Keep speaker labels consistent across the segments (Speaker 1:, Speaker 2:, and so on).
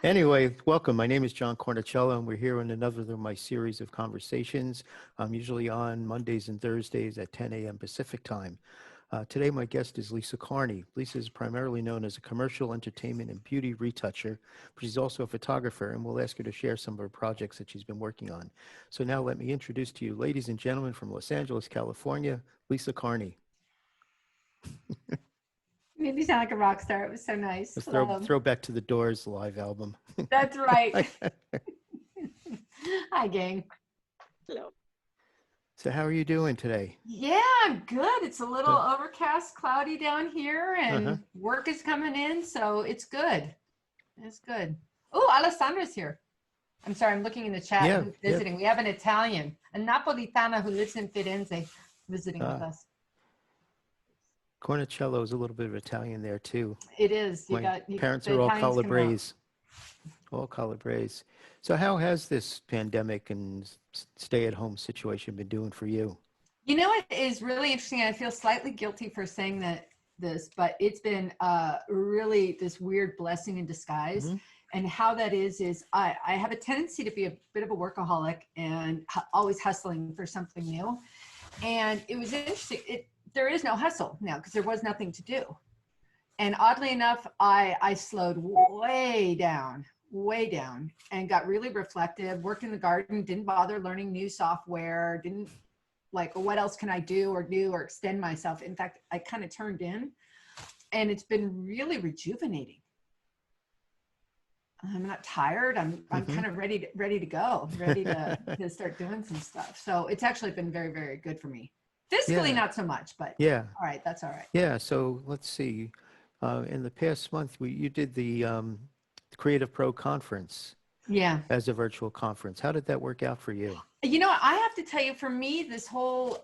Speaker 1: Anyway, welcome. My name is John Cornicello, and we're here in another of my series of conversations. I'm usually on Mondays and Thursdays at 10 a.m. Pacific time. Today, my guest is Lisa Carney. Lisa is primarily known as a commercial entertainment and beauty retoucher, but she's also a photographer, and we'll ask her to share some of her projects that she's been working on. So now let me introduce to you, ladies and gentlemen, from Los Angeles, California, Lisa Carney.
Speaker 2: You made me sound like a rock star. It was so nice.
Speaker 1: Let's throw back to the Doors live album.
Speaker 2: That's right. Hi, gang.
Speaker 3: Hello.
Speaker 1: So how are you doing today?
Speaker 2: Yeah, good. It's a little overcast, cloudy down here, and work is coming in, so it's good. It's good. Oh, Alessandra's here. I'm sorry, I'm looking in the chat.
Speaker 1: Yeah,
Speaker 2: Who's visiting? We have an Italian, a Napolitana who lives in Firenze, visiting with us.
Speaker 1: Cornicello is a little bit of Italian there too.
Speaker 2: It is.
Speaker 1: My parents are all Calabrese. All Calabrese. So how has this pandemic and stay-at-home situation been doing for you?
Speaker 2: You know, it is really interesting. I feel slightly guilty for saying this, but it's been really this weird blessing in disguise. Mm-hmm. And how that is I have a tendency to be a bit of a workaholic and always hustling for something new. And it was interesting. There is no hustle now because there was nothing to do. And oddly enough, I slowed way down and got really reflective, worked in the garden, didn't bother learning new software, didn't like, what else can I do or extend myself? In fact, I kind of turned in and it's been really rejuvenating. I'm not tired. I'm kind of ready to go, ready to start doing some stuff. So it's actually been very, very good for me. Physically, not so much, but
Speaker 1: yeah.
Speaker 2: All right, that's all right.
Speaker 1: Yeah, so let's see. In the past month, you did the Creative Pro Conference.
Speaker 2: Yeah.
Speaker 1: As a virtual conference. How did that work out for you?
Speaker 2: You know, I have to tell you, for me, this whole,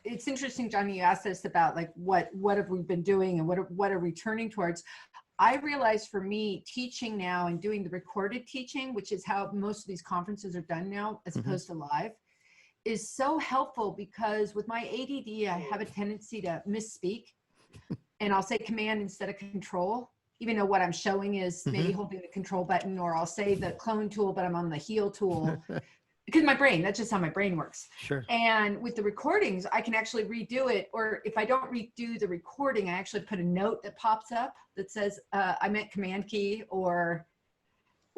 Speaker 2: it's interesting, Johnny, you asked us about like, what have we been doing and what are we turning towards? I realized for me, teaching now and doing the recorded teaching, which is how most of these conferences are done now, as opposed to live, is so helpful because with my ADD, I have a tendency to misspeak and I'll say command instead of control, even though what I'm showing is maybe holding the control button, or I'll say the clone tool, but I'm on the heal tool because my brain, that's just how my brain works.
Speaker 1: Sure.
Speaker 2: And with the recordings, I can actually redo it. Or if I don't redo the recording, I actually put a note that pops up that says, I meant command key or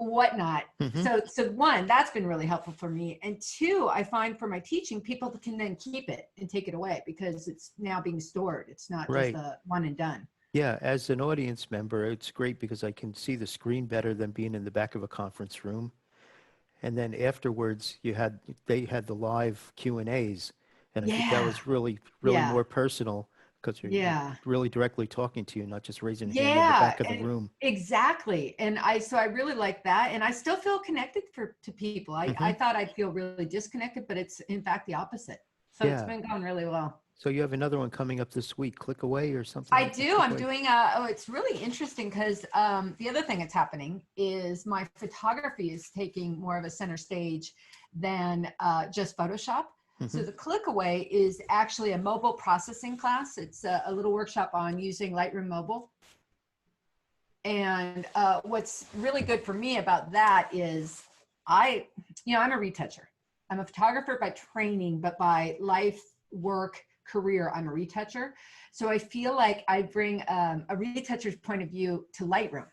Speaker 2: whatnot. So one, that's been really helpful for me. And two, I find for my teaching, people can then keep it and take it away because it's now being stored. It's not just a one and done.
Speaker 1: Yeah, as an audience member, it's great because I can see the screen better than being in the back of a conference room. And then afterwards, they had the live Q&As, and I think that was really more personal because you're really directly talking to you, not just raising your hand in the back of the room.
Speaker 2: Exactly. And so I really like that. And I still feel connected to people. I thought I'd feel really disconnected, but it's in fact the opposite. So it's been going really well.
Speaker 1: So you have another one coming up this week, Click Away or something?
Speaker 2: I do. I'm doing it's really interesting because the other thing that's happening is my photography is taking more of a center stage than just Photoshop. So the Click Away is actually a mobile processing class. It's a little workshop on using Lightroom Mobile. And what's really good for me about that is I'm a retoucher. I'm a photographer by training, but by life, work, career, I'm a retoucher. So I feel like I bring a retoucher's point of view to Lightroom,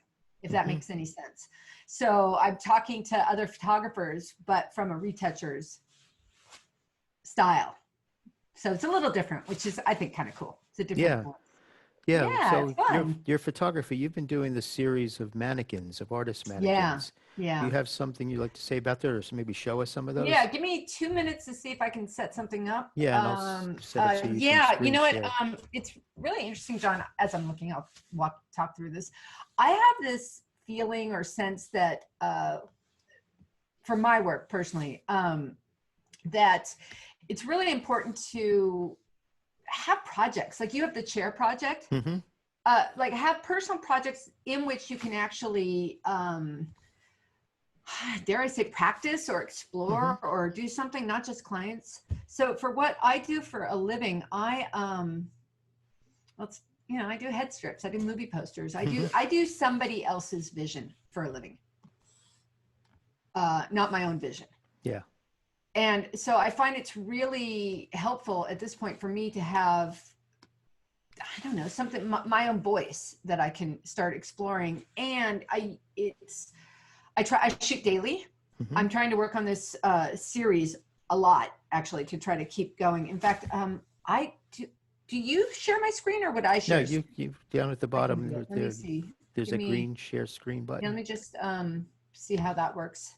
Speaker 2: if that makes any sense. So I'm talking to other photographers, but from a retoucher's style. So it's a little different, which is, I think, kind of cool. It's a different one.
Speaker 1: Yeah, so your photography, you've been doing this series of mannequins, of artist mannequins.
Speaker 2: Yeah.
Speaker 1: Do you have something you'd like to say about that, or maybe show us some of those?
Speaker 2: Yeah, give me 2 minutes to see if I can set something up.
Speaker 1: Yeah, and I'll set it so you can
Speaker 2: you know what?
Speaker 1: share.
Speaker 2: It's really interesting, John, as I'm looking, I'll talk through this. I have this feeling or sense that for my work personally, that it's really important to have projects. Like you have the chair project, like have personal projects in which you can actually, dare I say, practice or explore or do something, not just clients. So for what I do for a living, I do head strips. I do movie posters. I do somebody else's vision for a living. not my own vision.
Speaker 1: Yeah.
Speaker 2: And so I find it's really helpful at this point for me to have, I don't know, something, my own voice that I can start exploring. And I shoot daily.
Speaker 1: Mm-hmm.
Speaker 2: I'm trying to work on this series a lot, actually, to try to keep going. In fact, do you share my screen or would I share?
Speaker 1: No, you down at the bottom.
Speaker 2: Let me see.
Speaker 1: There's a green share screen button.
Speaker 2: Yeah, let me just see how that works.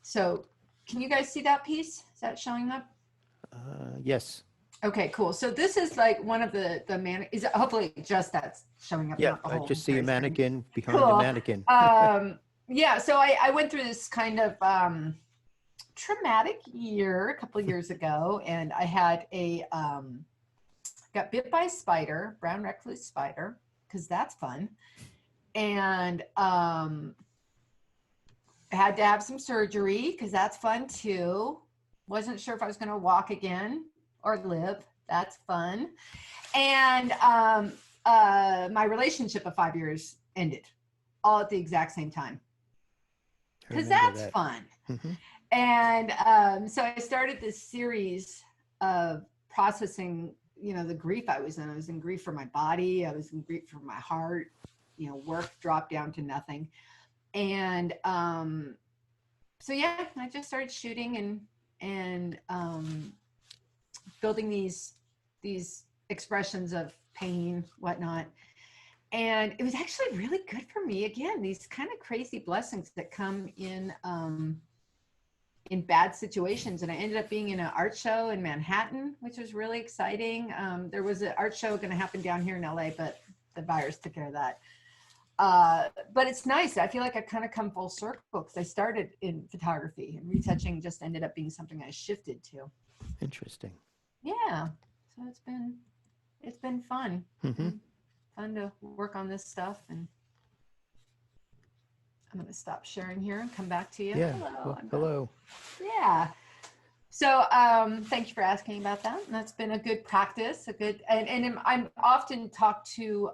Speaker 2: So can you guys see that piece? Is that showing up?
Speaker 1: Yes.
Speaker 2: Okay, cool. So this is like one of the is it, hopefully just that's showing up.
Speaker 1: Yeah, I just see a mannequin behind
Speaker 2: cool.
Speaker 1: the mannequin.
Speaker 2: Yeah, so I went through this kind of traumatic year a couple of years ago, and I had got bit by a spider, brown recluse spider, because that's fun. And had to have some surgery because that's fun too. Wasn't sure if I was going to walk again or live. That's fun. And my relationship of 5 years ended all at the exact same time. Because that's fun. Mm-hmm. And so I started this series of processing, the grief I was in. I was in grief for my body. I was in grief for my heart. Work dropped down to nothing. And so yeah, I just started shooting and building these expressions of pain, whatnot. And it was actually really good for me. Again, these kind of crazy blessings that come in bad situations. And I ended up being in an art show in Manhattan, which was really exciting. There was an art show going to happen down here in LA, but the virus took care of that. But it's nice. I feel like I've kind of come full circle because I started in photography and retouching just ended up being something I shifted to.
Speaker 1: Interesting.
Speaker 2: Yeah. So it's been fun.
Speaker 1: Mm-hmm.
Speaker 2: Fun to work on this stuff. And I'm going to stop sharing here and come back to you.
Speaker 1: Yeah.
Speaker 2: Hello.
Speaker 1: Hello.
Speaker 2: Yeah. So thank you for asking about that. And that's been a good practice, and I'm often talk to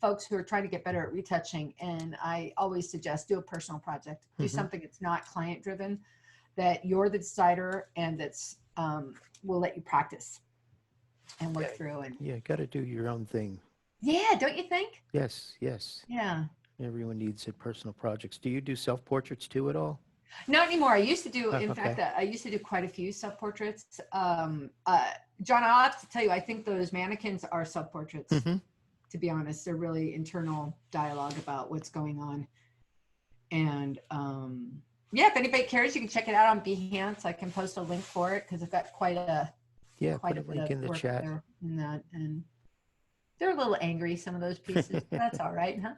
Speaker 2: folks who are trying to get better at retouching. And I always suggest do a personal project, do
Speaker 1: Mm-hmm.
Speaker 2: something that's not client driven, that you're the decider and that's will let you practice and work through. And
Speaker 1: yeah, got to do your own thing.
Speaker 2: Yeah. Don't you think?
Speaker 1: Yes. Yes.
Speaker 2: Yeah.
Speaker 1: Everyone needs it. Personal projects. Do you do self-portraits too at all?
Speaker 2: Not anymore. I used to do,
Speaker 1: in
Speaker 2: fact, I used to do quite a few self-portraits. John, I'll have to tell you, I think those mannequins are self-portraits.
Speaker 1: Mm-hmm.
Speaker 2: To be honest, they're really internal dialogue about what's going on. And yeah, if anybody cares, you can check it out on Behance. I can post a link for it because I've got quite a
Speaker 1: put a link in the chat.
Speaker 2: And they're a little angry, some of those pieces. That's all right, huh?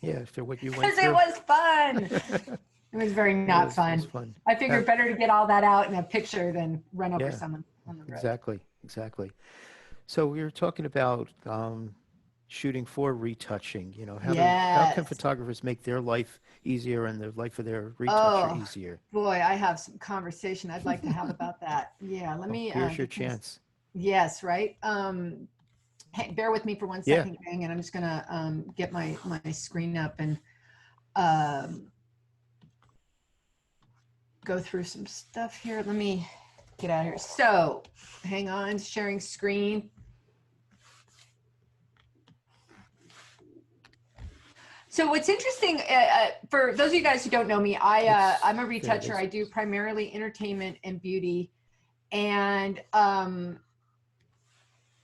Speaker 1: Yeah, after what you went
Speaker 2: Because
Speaker 1: through.
Speaker 2: it was fun. It was very not fun.
Speaker 1: It was fun.
Speaker 2: I figured better to get all that out in a picture than run over someone on the road.
Speaker 1: Exactly. So we were talking about shooting for retouching. How can photographers make their life easier and the life of their retoucher easier?
Speaker 2: Boy, I have some conversation I'd like to have about that. Yeah, let me.
Speaker 1: Here's your chance.
Speaker 2: Yes, right. Hey, bear with me for 1 second, gang, and I'm just gonna get my screen up and go through some stuff here. Let me get out of here. So hang on, sharing screen. So what's interesting, for those of you guys who don't know me, I'm a retoucher. I do primarily entertainment and beauty. And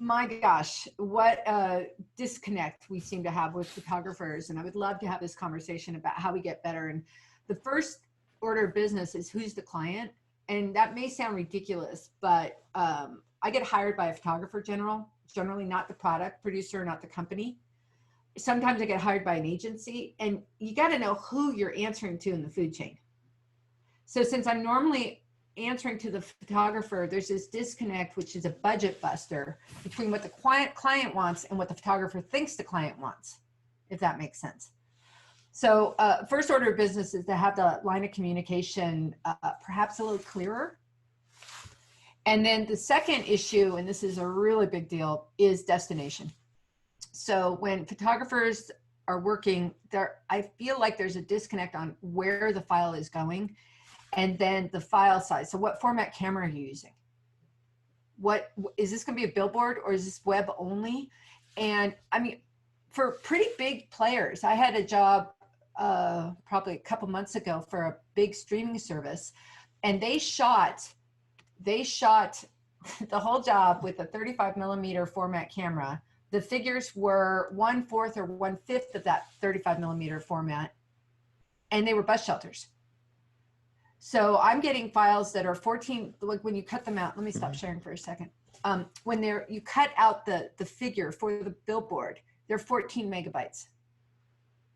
Speaker 2: my gosh, what a disconnect we seem to have with photographers. And I would love to have this conversation about how we get better. And the first order of business is who's the client. And that may sound ridiculous, but I get hired by a photographer generally not the product producer, not the company. Sometimes I get hired by an agency, and you got to know who you're answering to in the food chain. So since I'm normally answering to the photographer, there's this disconnect, which is a budget buster between what the client wants and what the photographer thinks the client wants, if that makes sense. So first order of business is to have the line of communication perhaps a little clearer. And then the second issue, and this is a really big deal, is destination. So when photographers are working there. I feel like there's a disconnect on where the file is going and then the file size. So what format camera are you using? What is this going to be, a billboard or is this web only? And I mean, for pretty big players, I had a job probably a couple months ago for a big streaming service, and they shot the whole job with a 35 millimeter format camera. The figures were 1/4 or 1/5 of that 35 millimeter format, and they were bus shelters. So I'm getting files that are 14, like when you cut them out, let me stop sharing for a second. When you cut out the figure for the billboard, they're 14 megabytes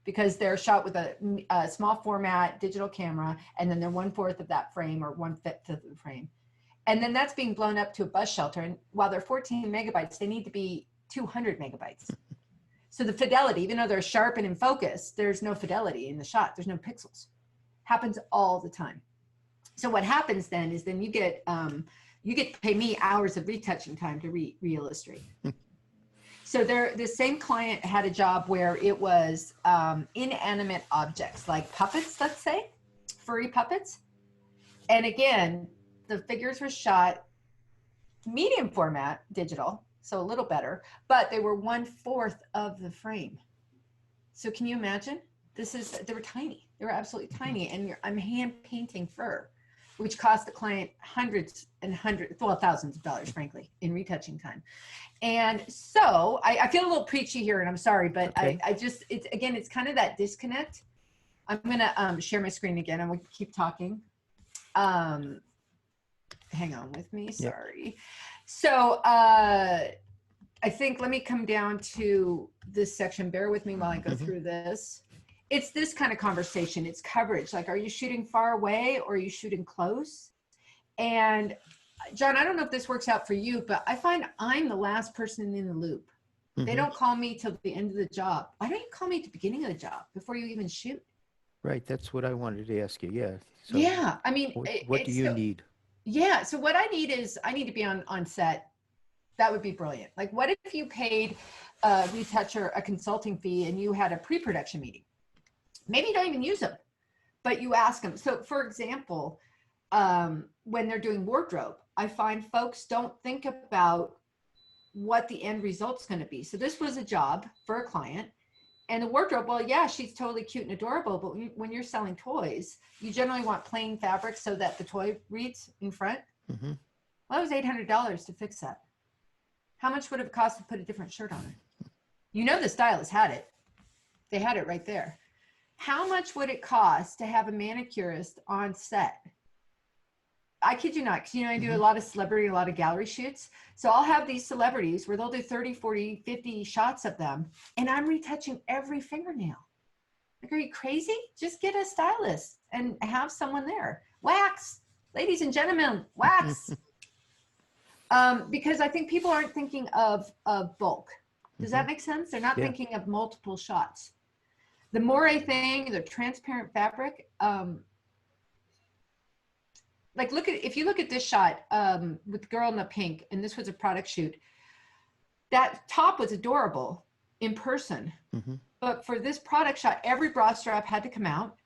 Speaker 2: because they're shot with a small format digital camera, and then they're 1/4 of that frame or 1/5 of the frame. And then that's being blown up to a bus shelter. And while they're 14 megabytes, they need to be 200 megabytes. So the fidelity, even though they're sharp and in focus, there's no fidelity in the shot. There's no pixels. Happens all the time. So what happens then is you get to pay me hours of retouching time to re-illustrate. So the same client had a job where it was inanimate objects like puppets, let's say, furry puppets. And again, the figures were shot medium format digital, so a little better, but they were 1/4 of the frame. So can you imagine? They were tiny. They were absolutely tiny. And I'm hand painting fur, which cost the client hundreds and hundreds, well, thousands of dollars, frankly, in retouching time. And so I feel a little preachy here, and I'm sorry, but
Speaker 1: okay.
Speaker 2: it's kind of that disconnect. I'm going to share my screen again, and we can keep talking. Hang on with me, sorry. Yep. So I think, let me come down to this section. Bear with me while I go through this. It's this kind of conversation. It's coverage. Like, are you shooting far away or are you shooting close? And John, I don't know if this works out for you, but I find I'm the last person in the loop. They don't call me till the end of the job. Why don't you call me at the beginning of the job before you even shoot?
Speaker 1: Right. That's what I wanted to ask you. Yeah. So
Speaker 2: yeah. I mean,
Speaker 1: what do you need?
Speaker 2: Yeah. So what I need to be on set. That would be brilliant. Like, what if you paid a retoucher a consulting fee and you had a pre-production meeting? Maybe you don't even use them, but you ask them. So for example, when they're doing wardrobe, I find folks don't think about what the end result's going to be. So this was a job for a client, and the wardrobe, well, yeah, she's totally cute and adorable, but when you're selling toys, you generally want plain fabric so that the toy reads in front. Well, it was $800 to fix that. How much would it cost to put a different shirt on it? You know, the stylist had it. They had it right there. How much would it cost to have a manicurist on set? I kid you not, because, you know, I do a lot of celebrity, a lot of gallery shoots. So I'll have these celebrities where they'll do 30, 40, 50 shots of them, and I'm retouching every fingernail. Like, are you crazy? Just get a stylist and have someone there. Wax, ladies and gentlemen, wax. Because I think people aren't thinking of bulk. Does that make sense? They're not thinking of multiple shots. The moire thing, the transparent fabric, like if you look at this shot with the girl in the pink, and this was a product shoot, that top was adorable in person. But for this product shot, every bra strap had to come out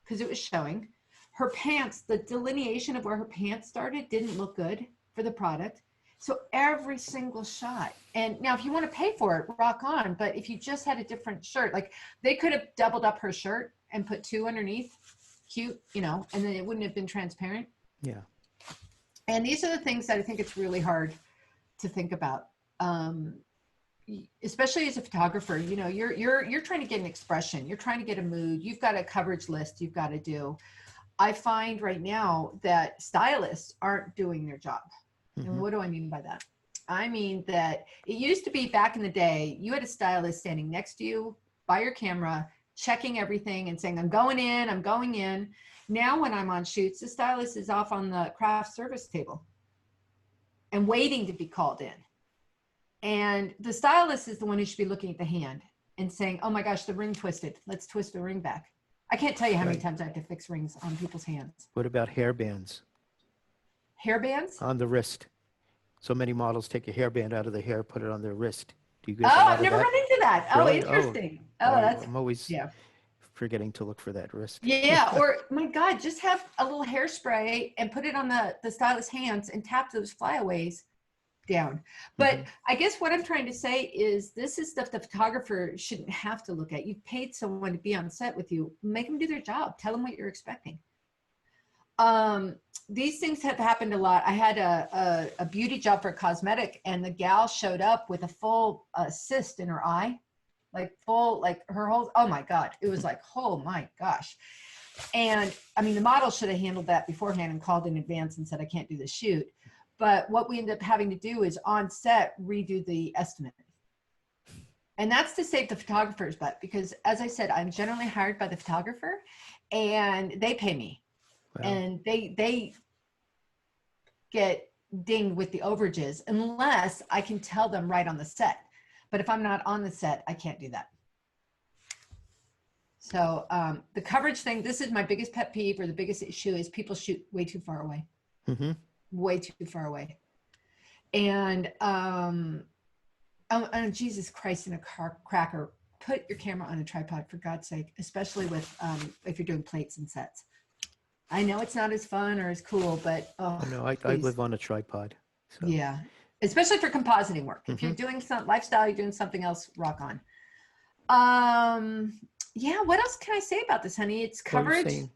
Speaker 2: because it was showing. Her pants, the delineation of where her pants started didn't look good for the product. So every single shot. And now if you want to pay for it, rock on. But if you just had a different shirt, like they could have doubled up her shirt and put 2 underneath, cute, you know, and then it wouldn't have been transparent.
Speaker 1: Yeah.
Speaker 2: And these are the things that I think it's really hard to think about. Especially as a photographer, you know, you're trying to get an expression, you're trying to get a mood, you've got a coverage list you've got to do. I find right now that stylists aren't doing their job. And what do I mean by that? I mean that it used to be back in the day, you had a stylist standing next to you by your camera, checking everything and saying, I'm going in, I'm going in. Now when I'm on shoots, the stylist is off on the craft service table and waiting to be called in. And the stylist is the one who should be looking at the hand and saying, oh my gosh, the ring twisted. Let's twist the ring back. I can't tell you how many times I have to fix rings on people's hands.
Speaker 1: What about hairbands?
Speaker 2: Hairbands?
Speaker 1: On the wrist. So many models take a hairband out of the hair, put it on their wrist. Do you get
Speaker 2: I've never run into at that. Oh,
Speaker 1: Really?
Speaker 2: interesting.
Speaker 1: Oh,
Speaker 2: Oh, that's,
Speaker 1: I'm always
Speaker 2: yeah.
Speaker 1: forgetting to look for that wrist.
Speaker 2: Yeah, or my God, just have a little hairspray and put it on the stylist's hands and tap those flyaways down. But I guess what I'm trying to say is this is stuff the photographer shouldn't have to look at. You've paid someone to be on set with you. Make them do their job. Tell them what you're expecting. These things have happened a lot. I had a beauty job for a cosmetic, and the gal showed up with a full cyst in her eye, like full, like her whole, oh my God. It was like, oh my gosh. And I mean, the model should have handled that beforehand and called in advance and said, I can't do the shoot. But what we end up having to do is on set, redo the estimate. And that's to save the photographer's butt, because as I said, I'm generally hired by the photographer and they pay me. Wow. And they get dinged with the overages unless I can tell them right on the set. But if I'm not on the set, I can't do that. So the coverage thing, this is my biggest pet peeve, or the biggest issue, is people shoot way too far away. Way too far away. And oh, Jesus Christ, in a cracker, put your camera on a tripod, for God's sake, especially with if you're doing plates and sets. I know it's not as fun or as cool, but oh
Speaker 1: no, I live on a tripod. So.
Speaker 2: Yeah, especially for compositing work. If you're doing some lifestyle, you're doing something else, rock on. Yeah, what else can I say about this, honey? It's coverage.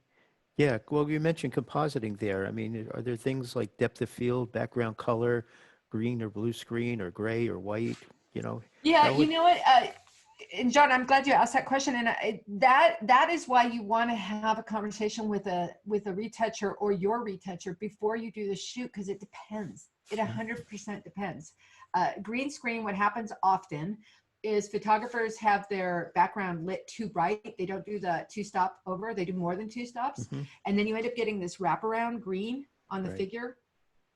Speaker 1: Yeah, well, you mentioned compositing there. I mean, are there things like depth of field, background color, green or blue screen, or gray or white, you know?
Speaker 2: Yeah, you know what? And John, I'm glad you asked that question. And that is why you want to have a conversation with a retoucher or your retoucher before you do the shoot, because it depends. It 100% depends. Green screen, what happens often is photographers have their background lit too bright. They don't do the 2-stop over. They do more than 2 stops. And then you end up getting this wraparound green on the figure,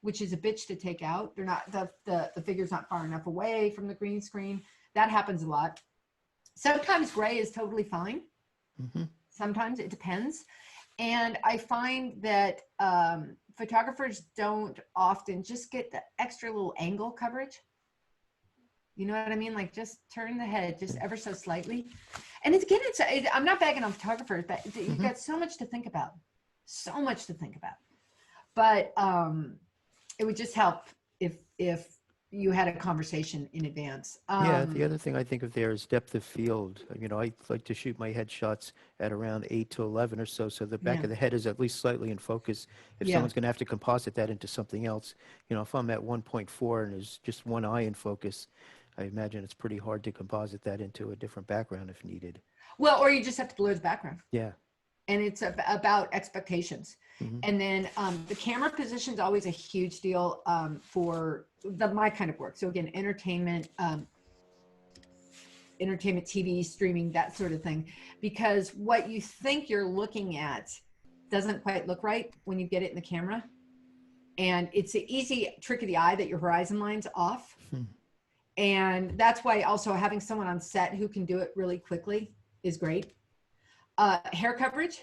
Speaker 2: which is a bitch to take out. They're not, the figure's not far enough away from the green screen. That happens a lot. Sometimes gray is totally fine. Sometimes it depends. And I find that photographers don't often just get the extra little angle coverage. You know what I mean? Like just turn the head just ever so slightly. And again, I'm not bagging on photographers, but you've got so much to think about. So much to think about. But it would just help if you had a conversation in advance.
Speaker 1: Yeah, the other thing I think of there is depth of field. You know, I like to shoot my headshots at around 8 to 11 or so the back of the head is at least slightly in focus. If someone's going to have to composite that into something else, you know, if I'm at 1.4 and there's just one eye in focus, I imagine it's pretty hard to composite that into a different background if needed.
Speaker 2: Well, or you just have to blur the background.
Speaker 1: Yeah.
Speaker 2: And it's about expectations. And then the camera position is always a huge deal for my kind of work. So again, entertainment, TV, streaming, that sort of thing. Because what you think you're looking at doesn't quite look right when you get it in the camera. And it's an easy trick of the eye that your horizon line's off. And that's why also having someone on set who can do it really quickly is great. Hair coverage,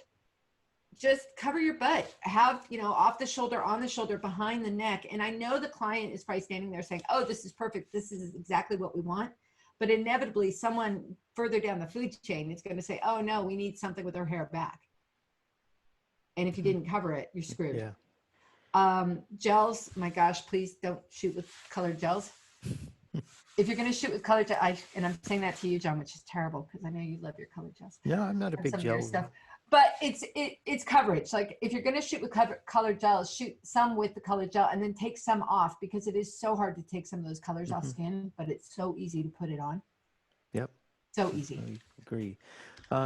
Speaker 2: just cover your butt. Have, you know, off the shoulder, on the shoulder, behind the neck. And I know the client is probably standing there saying, oh, this is perfect. This is exactly what we want. But inevitably, someone further down the food chain is going to say, oh, no, we need something with our hair back. And if you didn't cover it, you're screwed.
Speaker 1: Yeah.
Speaker 2: Gels, my gosh, please don't shoot with colored gels. If you're going to shoot with colored gel, and I'm saying that to you, John, which is terrible because I know you love your colored gels.
Speaker 1: No, I'm not a big gel
Speaker 2: stuff. But it's coverage. Like if you're going to shoot with colored gels, shoot some with the colored gel and then take some off, because it is so hard to take some of those colors off skin, but it's so easy to put it on.
Speaker 1: Yep.
Speaker 2: So easy.
Speaker 1: I agree.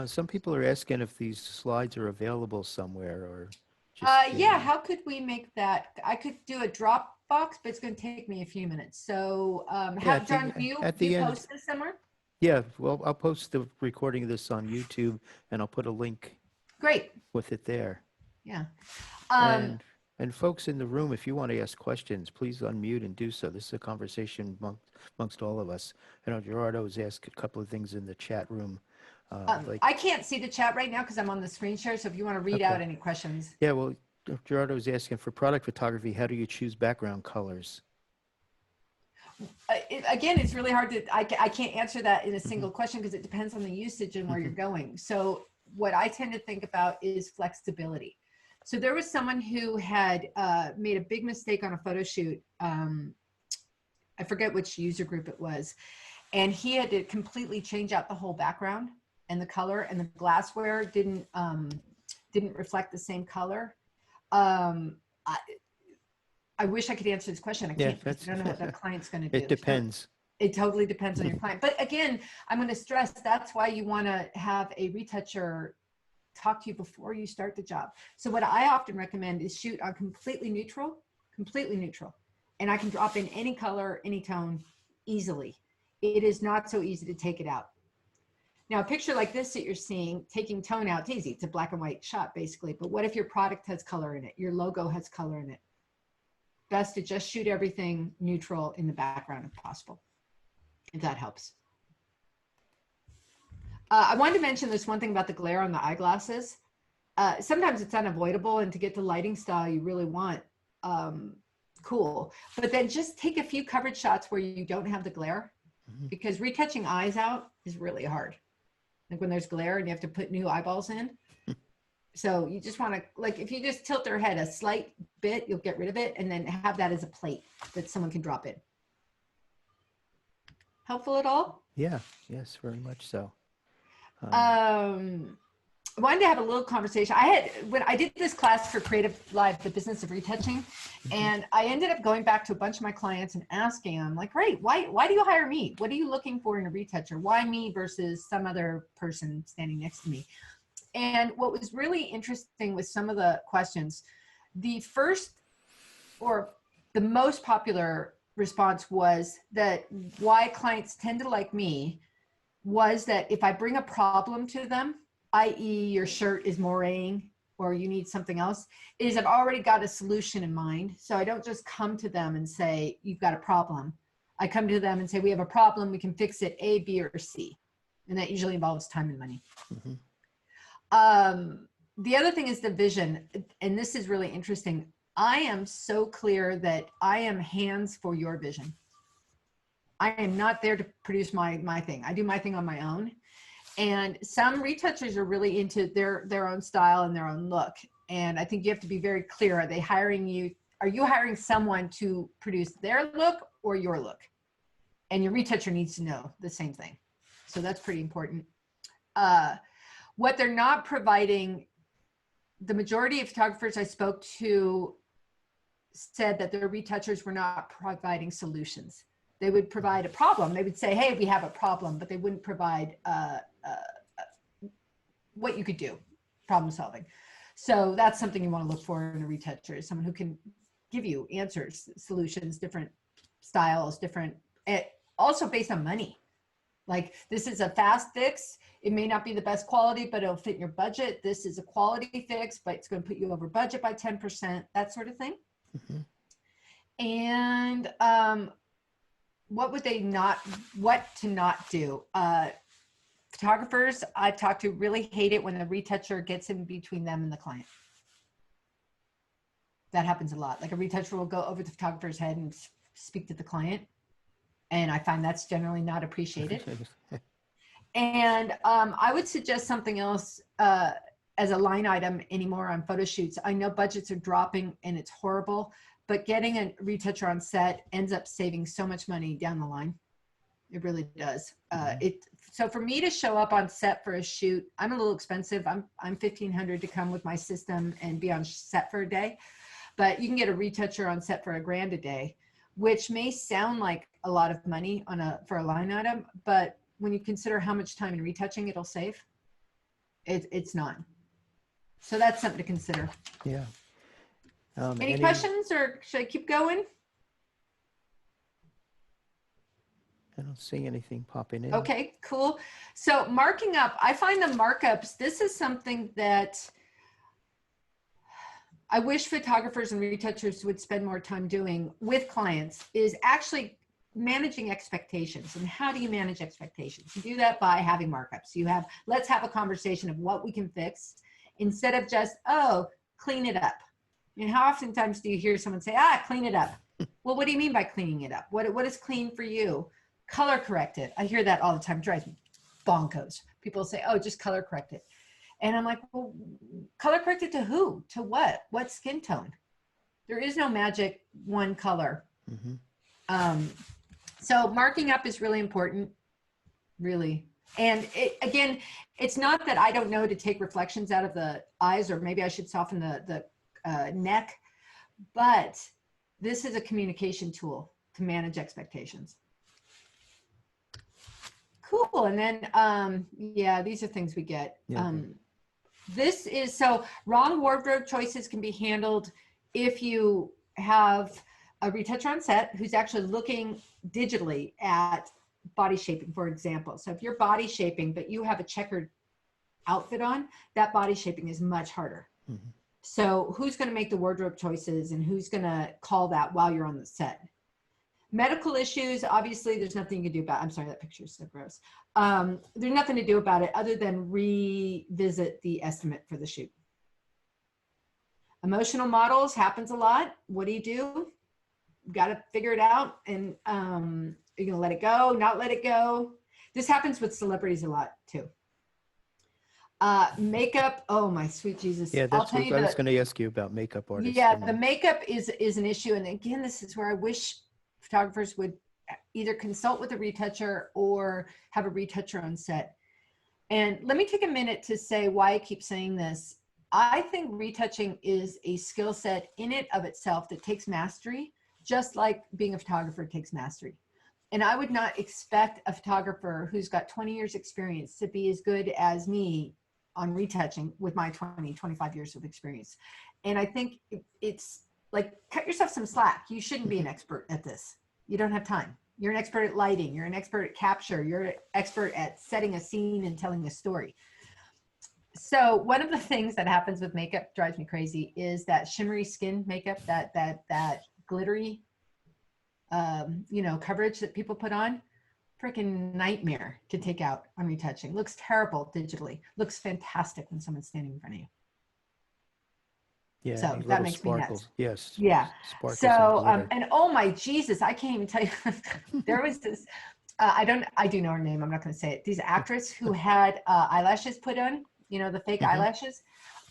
Speaker 1: Some people are asking if these slides are available somewhere or just,
Speaker 2: yeah, how could we make that? I could do a Dropbox, but it's going to take me a few minutes. So John, do you post this somewhere? Yeah,
Speaker 1: well, I'll post the recording of this on YouTube and I'll put a link with it there.
Speaker 2: Yeah.
Speaker 1: And folks in the room, if you want to ask questions, please unmute and do so. This is a conversation amongst all of us. I know Gerardo has asked a couple of things in the chat room.
Speaker 2: I can't see the chat right now because I'm on the screen share. So if you want to read out any questions.
Speaker 1: Yeah, well, Gerardo is asking, for product photography, how do you choose background colors?
Speaker 2: Again, it's really hard to, I can't answer that in a single question because it depends on the usage and where you're going. So what I tend to think about is flexibility. So there was someone who had made a big mistake on a photo shoot. I forget which user group it was. And he had to completely change out the whole background and the color, and the glassware didn't reflect the same color. I wish I could answer this question. I can't. I don't know what the client's going to do.
Speaker 1: It depends.
Speaker 2: It totally depends on your client. But again, I'm going to stress that's why you want to have a retoucher talk to you before you start the job. So what I often recommend is shoot on completely neutral, and I can drop in any color, any tone easily. It is not so easy to take it out. Now, a picture like this that you're seeing, taking tone out, it's easy. It's a black and white shot, basically. But what if your product has color in it? Your logo has color in it. Best to just shoot everything neutral in the background if possible, if that helps. I wanted to mention this one thing about the glare on the eyeglasses. Sometimes it's unavoidable, and to get the lighting style you really want, cool. But then just take a few coverage shots where you don't have the glare, because retouching eyes out is really hard. Like when there's glare and you have to put new eyeballs in. So you just want to, like, if you just tilt their head a slight bit, you'll get rid of it, and then have that as a plate that someone can drop in. Helpful at all?
Speaker 1: Yeah, yes, very much so.
Speaker 2: I wanted to have a little conversation. When I did this class for Creative Live, the business of retouching, and I ended up going back to a bunch of my clients and asking them, like, great, why do you hire me? What are you looking for in a retoucher? Why me versus some other person standing next to me? And what was really interesting with some of the questions, the first or the most popular response was that why clients tend to like me was that if I bring a problem to them, i.e. your shirt is moraying or you need something else, is I've already got a solution in mind. So I don't just come to them and say, you've got a problem. I come to them and say, we have a problem, we can fix it A, B, or C. And that usually involves time and money. The other thing is the vision. And this is really interesting. I am so clear that I am hands for your vision. I am not there to produce my thing. I do my thing on my own. And some retouchers are really into their own style and their own look. And I think you have to be very clear. Are they hiring you? Are you hiring someone to produce their look or your look? And your retoucher needs to know the same thing. So that's pretty important. What they're not providing, the majority of photographers I spoke to said that their retouchers were not providing solutions. They would provide a problem. They would say, hey, we have a problem, but they wouldn't provide what you could do, problem solving. So that's something you want to look for in a retoucher, is someone who can give you answers, solutions, different styles, also based on money. Like, this is a fast fix. It may not be the best quality, but it'll fit in your budget. This is a quality fix, but it's going to put you over budget by 10%, that sort of thing. And what to not do? Photographers I've talked to really hate it when the retoucher gets in between them and the client. That happens a lot. Like, a retoucher will go over the photographer's head and speak to the client. And I find that's generally not appreciated. And I would suggest something else as a line item anymore on photo shoots. I know budgets are dropping and it's horrible, but getting a retoucher on set ends up saving so much money down the line. It really does. So for me to show up on set for a shoot, I'm a little expensive. I'm $1,500 to come with my system and be on set for a day, but you can get a retoucher on set for $1,000 a day, which may sound like a lot of money for a line item, but when you consider how much time in retouching it'll save, it's not. So that's something to consider.
Speaker 1: Yeah.
Speaker 2: Any questions, or should I keep going?
Speaker 1: I don't see anything popping in.
Speaker 2: Okay, cool. So marking up, I find the markups, this is something that I wish photographers and retouchers would spend more time doing with clients, is actually managing expectations. And how do you manage expectations? You do that by having markups. Let's have a conversation of what we can fix, instead of just, oh, clean it up. And how oftentimes do you hear someone say, clean it up? Well, what do you mean by cleaning it up? What is clean for you? Color correct it. I hear that all the time. Drives me bonkers. People say, oh, just color correct it. And I'm like, well, color correct it to who? To what? What skin tone? There is no magic one color. So marking up is really important, really. And again, it's not that I don't know to take reflections out of the eyes, or maybe I should soften the neck, but this is a communication tool to manage expectations. Cool. And then, yeah, these are things we get.
Speaker 1: Yeah.
Speaker 2: This is, so wrong wardrobe choices can be handled if you have a retoucher on set who's actually looking digitally at body shaping, for example. So if you're body shaping, but you have a checkered outfit on, that body shaping is much harder. So who's going to make the wardrobe choices and who's going to call that while you're on the set? Medical issues, obviously, there's nothing you can do about. I'm sorry, that picture is so gross. There's nothing to do about it other than revisit the estimate for the shoot. Emotional models happens a lot. What do? You got to figure it out, and you're going to let it go, not let it go. This happens with celebrities a lot too. Makeup, oh my sweet Jesus.
Speaker 1: Yeah, that's what I was going to ask you about makeup artists.
Speaker 2: Yeah, the makeup is an issue. And again, this is where I wish photographers would either consult with a retoucher or have a retoucher on set. And let me take a minute to say why I keep saying this. I think retouching is a skill set in it of itself that takes mastery, just like being a photographer takes mastery. And I would not expect a photographer who's got 20 years experience to be as good as me on retouching with my 25 years of experience. And I think it's like, cut yourself some slack. You shouldn't be an expert at this. You don't have time. You're an expert at lighting. You're an expert at capture. You're an expert at setting a scene and telling a story. So one of the things that happens with makeup drives me crazy is that shimmery skin makeup, that glittery, you know, coverage that people put on. Freaking nightmare to take out on retouching. Looks terrible digitally. Looks fantastic when someone's standing in front of you.
Speaker 1: Yeah,
Speaker 2: so that makes me nuts.
Speaker 1: Yes.
Speaker 2: Yeah.
Speaker 1: Sparkles
Speaker 2: So
Speaker 1: and
Speaker 2: and oh my Jesus, I can't even tell you. There was this. I do know her name. I'm not going to say it. These actress who had eyelashes put on. You know, the fake eyelashes.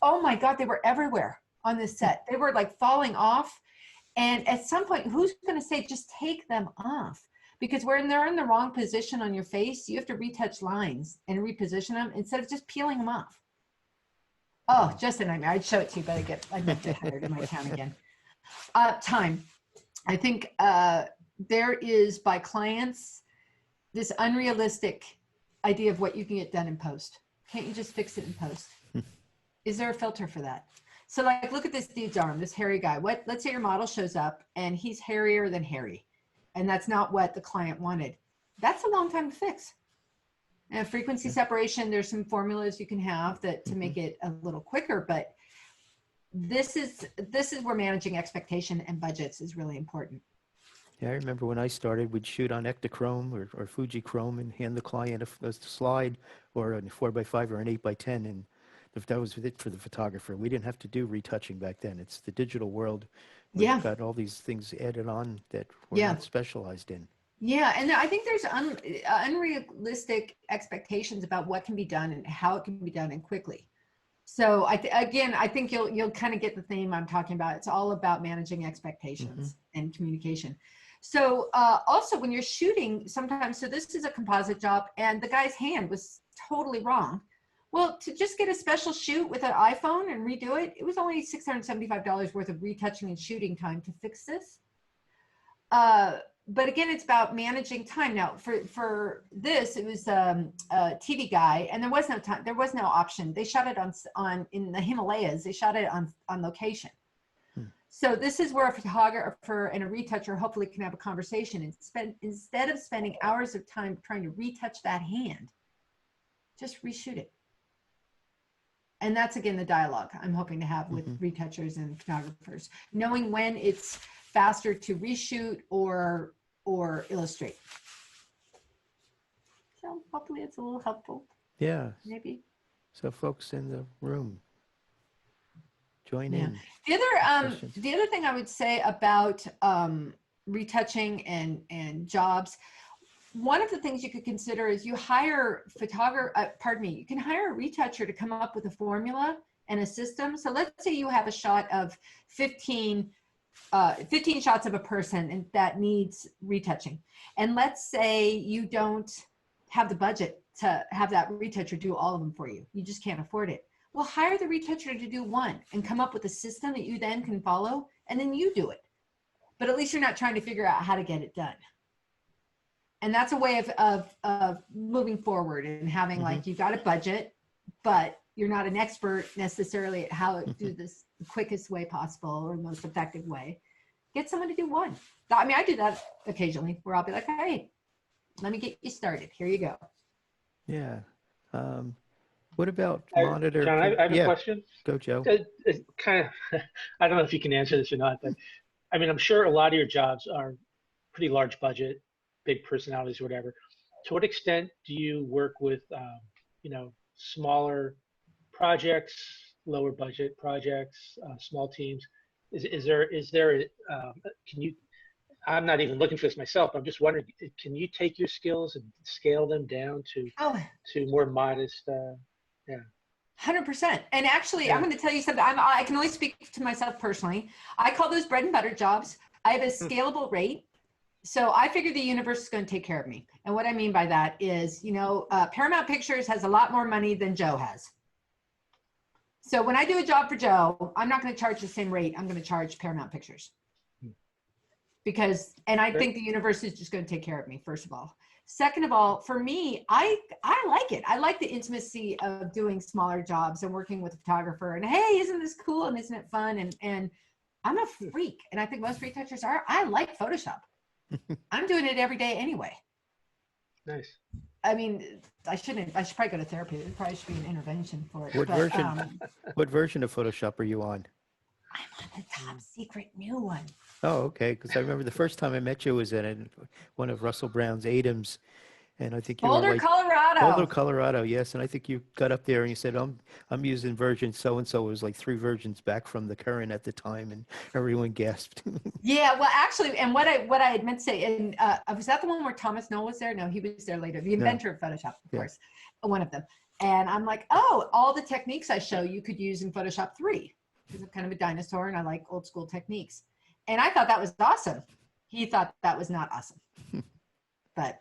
Speaker 2: Oh my God, they were everywhere on this set. They were like falling off. And at some point, who's going to say just take them off? Because when they're in the wrong position on your face, you have to retouch lines and reposition them instead of just peeling them off. Oh, just a nightmare. I'd show it to you, but I'd get tired in my town again. Time. I think there is, by clients, this unrealistic idea of what you can get done in post. Can't you just fix it in post? Is there a filter for that? So like, look at this dude's arm, this hairy guy. Let's say your model shows up and he's hairier than hairy. And that's not what the client wanted. That's a long time to fix. And frequency separation, there's some formulas you can have that to make it a little quicker, but this is where managing expectation and budgets is really important.
Speaker 1: Yeah, I remember when I started, we'd shoot on Ektachrome or Fujichrome and hand the client a slide or a 4x5 or an 8x10, and that was it for the photographer. We didn't have to do retouching back then. It's the digital world. We've got all these things added on that we're not specialized in.
Speaker 2: Yeah, and I think there's unrealistic expectations about what can be done and how it can be done and quickly. So I think you'll kind of get the theme I'm talking about. It's all about managing expectations and communication. So also when you're shooting sometimes, so this is a composite job and the guy's hand was totally wrong. Well, to just get a special shoot with an iPhone and redo it, it was only $675 worth of retouching and shooting time to fix this. But again, it's about managing time. Now, for this, it was a TV guy, and there was no time. There was no option. They shot it on in the Himalayas. They shot it on location. So this is where a photographer and a retoucher hopefully can have a conversation and instead of spending hours of time trying to retouch that hand, just reshoot it. And that's, again, the dialogue I'm hoping to have with retouchers and photographers, knowing when it's faster to reshoot or illustrate. So hopefully it's a little helpful.
Speaker 1: Yeah.
Speaker 2: Maybe.
Speaker 1: So folks in the room, join in.
Speaker 2: The other thing I would say about retouching and jobs, one of the things you could consider is you hire you can hire a retoucher to come up with a formula and a system. So let's say you have a shot of 15 shots of a person and that needs retouching. And let's say you don't have the budget to have that retoucher do all of them for you. You just can't afford it. Well, hire the retoucher to do one and come up with a system that you then can follow, and then you do it. But at least you're not trying to figure out how to get it done. And that's a way of moving forward and having like, you've got a budget, but you're not an expert necessarily at how to do this the quickest way possible or most effective way. Get someone to do one. I mean, I do that occasionally where I'll be like, hey, let me get you started. Here you go.
Speaker 1: Yeah. What about monitor?
Speaker 3: John, I have a question.
Speaker 1: Go, Joe.
Speaker 3: It kind of, I don't know if you can answer this or not, but I mean, I'm sure a lot of your jobs are pretty large budget, big personalities, or whatever. To what extent do you work with, smaller projects, lower budget projects, small teams? Can you, I'm not even looking for this myself, but I'm just wondering, can you take your skills and scale them down to more modest,
Speaker 2: 100%. And actually, I'm going to tell you something. I can only speak to myself personally. I call those bread and butter jobs. I have a scalable rate. So I figure the universe is going to take care of me. And what I mean by that is, Paramount Pictures has a lot more money than Joe has. So when I do a job for Joe, I'm not going to charge the same rate I'm going to charge Paramount Pictures. I think the universe is just going to take care of me, first of all. Second of all, for me, I like it. I like the intimacy of doing smaller jobs and working with a photographer and, hey, isn't this cool? And isn't it fun? And I'm a freak. And I think most retouchers are. I like Photoshop. I'm doing it every day anyway.
Speaker 3: Nice.
Speaker 2: I mean, I should probably go to therapy. There probably should be an intervention for it.
Speaker 1: What version of Photoshop are you on?
Speaker 2: I'm on the top secret new one.
Speaker 1: Oh, okay. Because I remember the first time I met you was in one of Russell Brown's ADAMs. And I think you
Speaker 2: Boulder,
Speaker 1: were like,
Speaker 2: Colorado.
Speaker 1: Boulder, Colorado, yes. And I think you got up there and you said, I'm using version so-and-so. It was like 3 versions back from the current at the time. And everyone gasped.
Speaker 2: Yeah, well, actually, and what I had meant to say, and was that the one where Thomas Knoll was there? No, he was there later. The inventor of Photoshop, of course, one of them. And I'm like, oh, all the techniques I show you could use in Photoshop 3. Because I'm kind of a dinosaur and I like old school techniques. And I thought that was awesome. He thought that was not awesome. But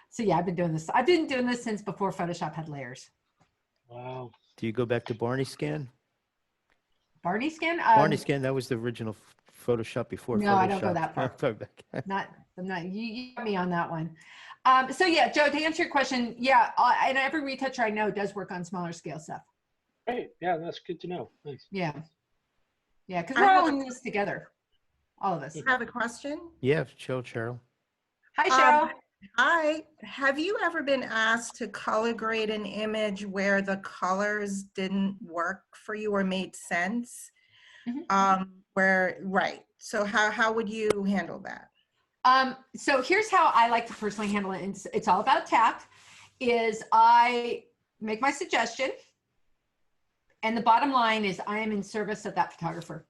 Speaker 2: so yeah, I've been doing this since before Photoshop had layers.
Speaker 3: Wow.
Speaker 1: Do you go back to Barney Scan?
Speaker 2: Barney Scan?
Speaker 1: Barney Scan, that was the original Photoshop before Photoshop.
Speaker 2: No, I don't go that far. I'm not, you got me on that one. So yeah, Joe, to answer your question, yeah, and every retoucher I know does work on smaller scale stuff.
Speaker 3: Great. Yeah, that's good to know. Nice.
Speaker 2: Yeah. Yeah, because we're all in this together. All of us.
Speaker 4: I have a question.
Speaker 1: Yeah, Cheryl.
Speaker 2: Hi, Cheryl.
Speaker 4: Hi. Have you ever been asked to color grade an image where the colors didn't work for you or made sense? Right. So how would you handle that?
Speaker 2: So here's how I like to personally handle it. And it's all about tact. Is I make my suggestion. And the bottom line is I am in service of that photographer.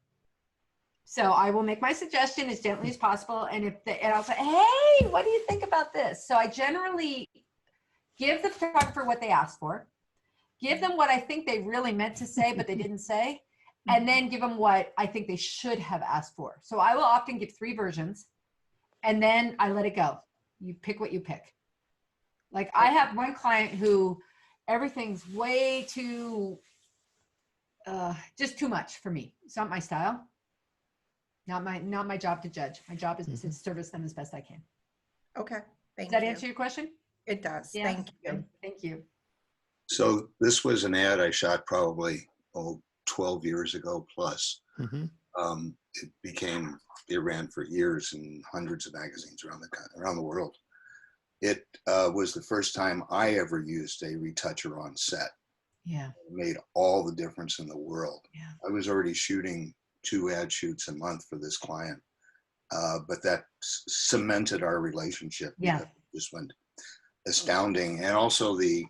Speaker 2: So I will make my suggestion as gently as possible. And I'll say, hey, what do you think about this? So I generally give the photographer what they asked for, give them what I think they really meant to say, but they didn't say, and then give them what I think they should have asked for. So I will often give 3 versions and then I let it go. You pick what you pick. Like I have one client who everything's way too, just too much for me. It's not my style. Not my job to judge. My job is to service them as best I can.
Speaker 4: Okay. Thank you.
Speaker 2: Does that answer your question?
Speaker 4: It does.
Speaker 2: Yes.
Speaker 4: Thank you.
Speaker 2: Thank you.
Speaker 5: So this was an ad I shot probably 12 years ago plus. It ran for years in hundreds of magazines around the world. It was the first time I ever used a retoucher on set.
Speaker 2: Yeah.
Speaker 5: It made all the difference in the world.
Speaker 2: Yeah.
Speaker 5: I was already shooting 2 ad shoots a month for this client, but that cemented our relationship.
Speaker 2: Yeah.
Speaker 5: It just went astounding. And also the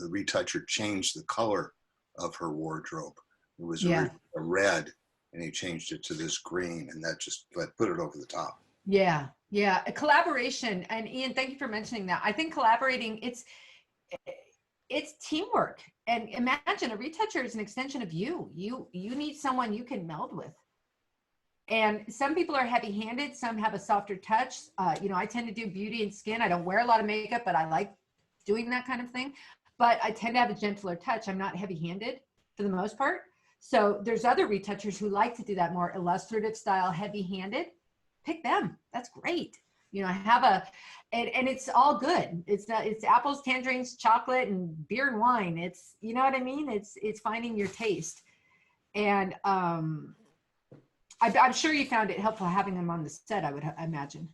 Speaker 5: retoucher changed the color of her wardrobe. It was a red, and he changed it to this green, and that just put it over the top.
Speaker 2: Yeah, yeah. A collaboration, and Ian, thank you for mentioning that. I think collaborating, it's teamwork. And imagine a retoucher is an extension of you. You need someone you can meld with. And some people are heavy-handed, some have a softer touch. You know, I tend to do beauty and skin. I don't wear a lot of makeup, but I like doing that kind of thing. But I tend to have a gentler touch. I'm not heavy-handed for the most part. So there's other retouchers who like to do that more illustrative style, heavy-handed. Pick them. That's great. You know, and it's all good. It's apples, tangerines, chocolate, and beer and wine. It's, you know what I mean? It's finding your taste. And I'm sure you found it helpful having them on the set, I would imagine.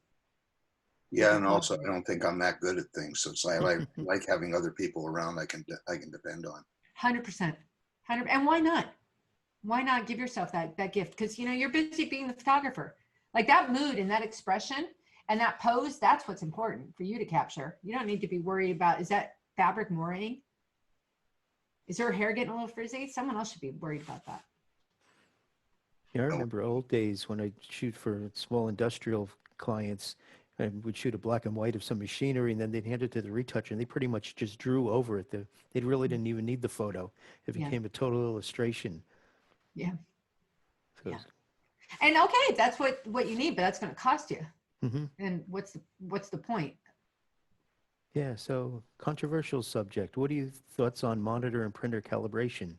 Speaker 5: Yeah, and also I don't think I'm that good at things, so it's like having other people around I can depend on.
Speaker 2: 100%. And why not? Why not give yourself that gift? Because, you know, you're busy being the photographer. Like that mood and that expression and that pose, that's what's important for you to capture. You don't need to be worried about, is that fabric moiraying? Is her hair getting a little frizzy? Someone else should be worried about that.
Speaker 1: Yeah, I remember old days when I shoot for small industrial clients and would shoot a black and white of some machinery, and then they'd hand it to the retoucher, and they pretty much just drew over it. They really didn't even need the photo. It became a total illustration.
Speaker 2: Yeah.
Speaker 1: So,
Speaker 2: yeah. And okay, that's what you need, but that's going to cost you.
Speaker 1: mm-hmm.
Speaker 2: And what's the point?
Speaker 1: Yeah. So controversial subject. What are your thoughts on monitor and printer calibration?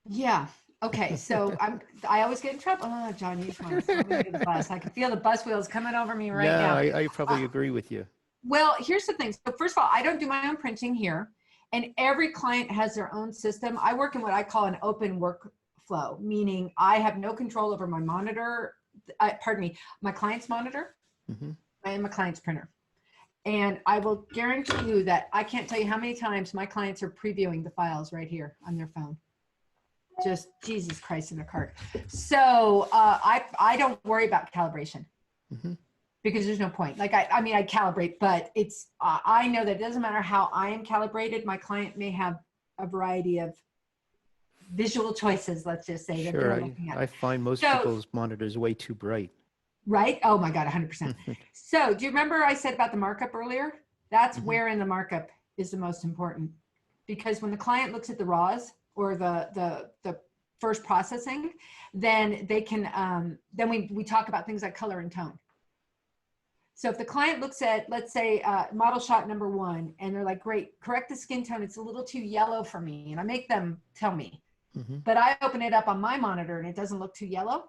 Speaker 2: Yeah. Okay. So I always get in trouble. Oh, John, you just want to throw me under the bus. I can feel the bus wheels coming over me right now.
Speaker 1: I probably agree with you.
Speaker 2: Well, here's the thing. So first of all, I don't do my own printing here, and every client has their own system. I work in what I call an open workflow, meaning I have no control over my monitor, my client's monitor and my client's printer. And I will guarantee you that I can't tell you how many times my clients are previewing the files right here on their phone. Just Jesus Christ in a cart. So I don't worry about calibration because there's no point. Like I mean, I calibrate, but it's I know that it doesn't matter how I am calibrated. My client may have a variety of visual choices, let's just say, that they're looking at.
Speaker 1: I find most people's monitors way too bright.
Speaker 2: Right? Oh my God, 100%. So do you remember I said about the markup earlier? That's where in the markup is the most important, because when the client looks at the raws or the first processing, then they can, then we talk about things like color and tone. So if the client looks at, let's say, model shot number 1, and they're like, great, correct the skin tone, it's a little too yellow for me. And I make them tell me, but I open it up on my monitor and it doesn't look too yellow.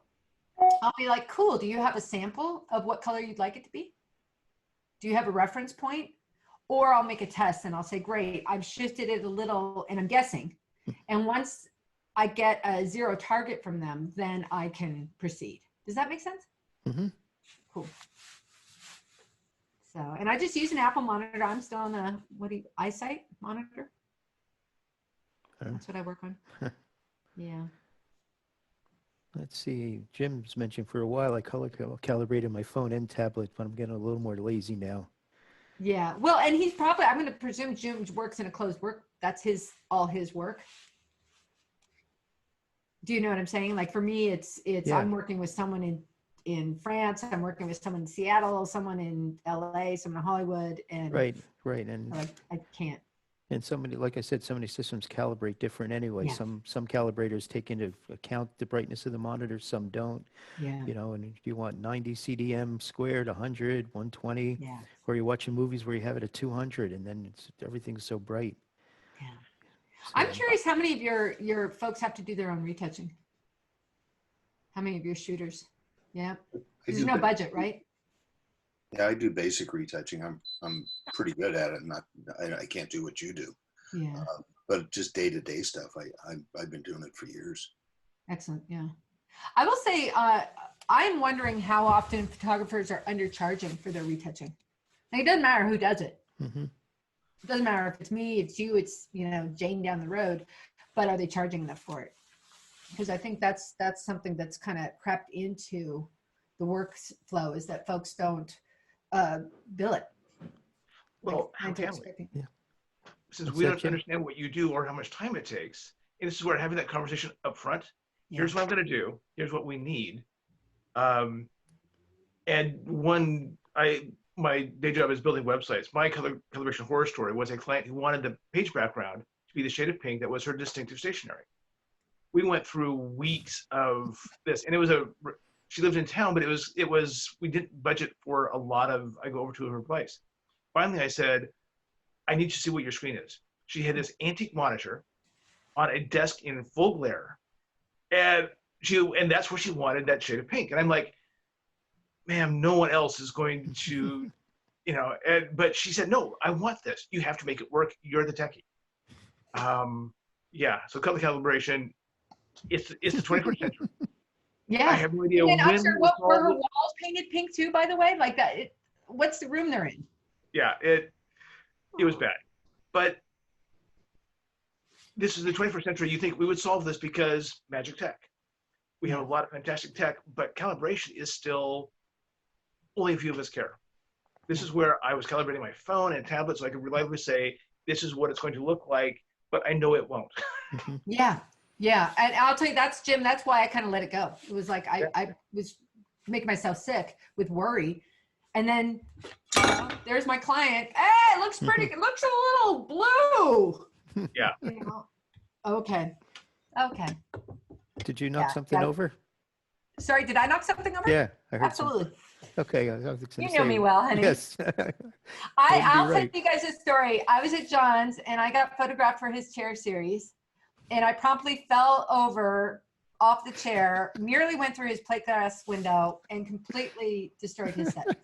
Speaker 2: I'll be like, cool, do you have a sample of what color you'd like it to be? Do you have a reference point? Or I'll make a test and I'll say, great, I've shifted it a little and I'm guessing. And once I get a 0 target from them, then I can proceed. Does that make sense? Cool. So, and I just use an Apple monitor. I'm still on a, EyeSight monitor. That's what I work on. Yeah.
Speaker 1: Let's see. Jim's mentioned for a while I color calibrated my phone and tablet, but I'm getting a little more lazy now.
Speaker 2: Yeah. Well, and he's probably, I'm going to presume Jim works in a closed work. That's all his work. Do you know what I'm saying? Like for me, it's I'm working with someone in France, I'm working with someone in Seattle, someone in LA, someone in Hollywood, and
Speaker 1: right. And
Speaker 2: I can't.
Speaker 1: And somebody, like I said, so many systems calibrate different anyway.
Speaker 2: Yeah.
Speaker 1: Some calibrators take into account the brightness of the monitor, some don't.
Speaker 2: Yeah.
Speaker 1: You know, and if you want 90 CDM squared, 100, 120,
Speaker 2: Yeah.
Speaker 1: or you're watching movies where you have it at 200, and then everyththing's so bright.
Speaker 2: Yeah.
Speaker 1: So,
Speaker 2: I'm curious how many of your folks have to do their own retouching? How many of your shooters? Yeah. There's no budget, right?
Speaker 5: Yeah, I do basic retouching. I'm pretty good at it. I can't do what you do.
Speaker 2: Yeah.
Speaker 5: But just day-to-day stuff, I've been doing it for years.
Speaker 2: Excellent. Yeah. I will say, I'm wondering how often photographers are undercharging for their retouching. Like, it doesn't matter who does it. It doesn't matter if it's me, it's you, it's, you know, Jane down the road, but are they charging enough for it? Because I think that's something that's kind of crept into the workflow, is that folks don't bill it.
Speaker 6: Well,
Speaker 2: like,
Speaker 6: how can we?
Speaker 1: Yeah.
Speaker 6: Since we don't understand what you do or how much time it takes, and this is where having that conversation up front.
Speaker 2: Yeah.
Speaker 6: Here's what I'm going to do. Here's what we need. And my day job is building websites. My calibration horror story was a client who wanted the page background to be the shade of pink that was her distinctive stationery. We went through weeks of this, and she lived in town, but we didn't budget for a lot of, I go over to her place. Finally, I said, I need to see what your screen is. She had this antique monitor on a desk in full glare, and that's where she wanted that shade of pink. And I'm like, ma'am, no one else is going to, but she said, no, I want this. You have to make it work. You're the techie. Yeah, so color calibration, it's the 21st century.
Speaker 2: Yeah.
Speaker 6: I have no idea
Speaker 2: And I'm
Speaker 6: when
Speaker 2: sure, were her walls painted pink too, by the way? Like that, what's the room they're in?
Speaker 6: Yeah, it was bad. But this is the 21st century. You think we would solve this because magic tech. We have a lot of fantastic tech, but calibration is still only a few of us care. This is where I was calibrating my phone and tablet so I could reliably say, this is what it's going to look like, but I know it won't.
Speaker 2: Yeah. Yeah. And I'll tell you, Jim, that's why I kind of let it go. It was like, I was making myself sick with worry. And then there's my client. Hey, it looks pretty. It looks a little blue.
Speaker 6: Yeah.
Speaker 2: Okay. Okay.
Speaker 1: Did you knock something over?
Speaker 2: Sorry, did I knock something over?
Speaker 1: Yeah, I heard
Speaker 2: absolutely.
Speaker 1: Okay, I was
Speaker 2: you know me well, honey.
Speaker 1: Yes.
Speaker 2: I'll tell you guys a story. I was at John's and I got photographed for his chair series, and I promptly fell over off the chair, nearly went through his plate glass window, and completely destroyed his set.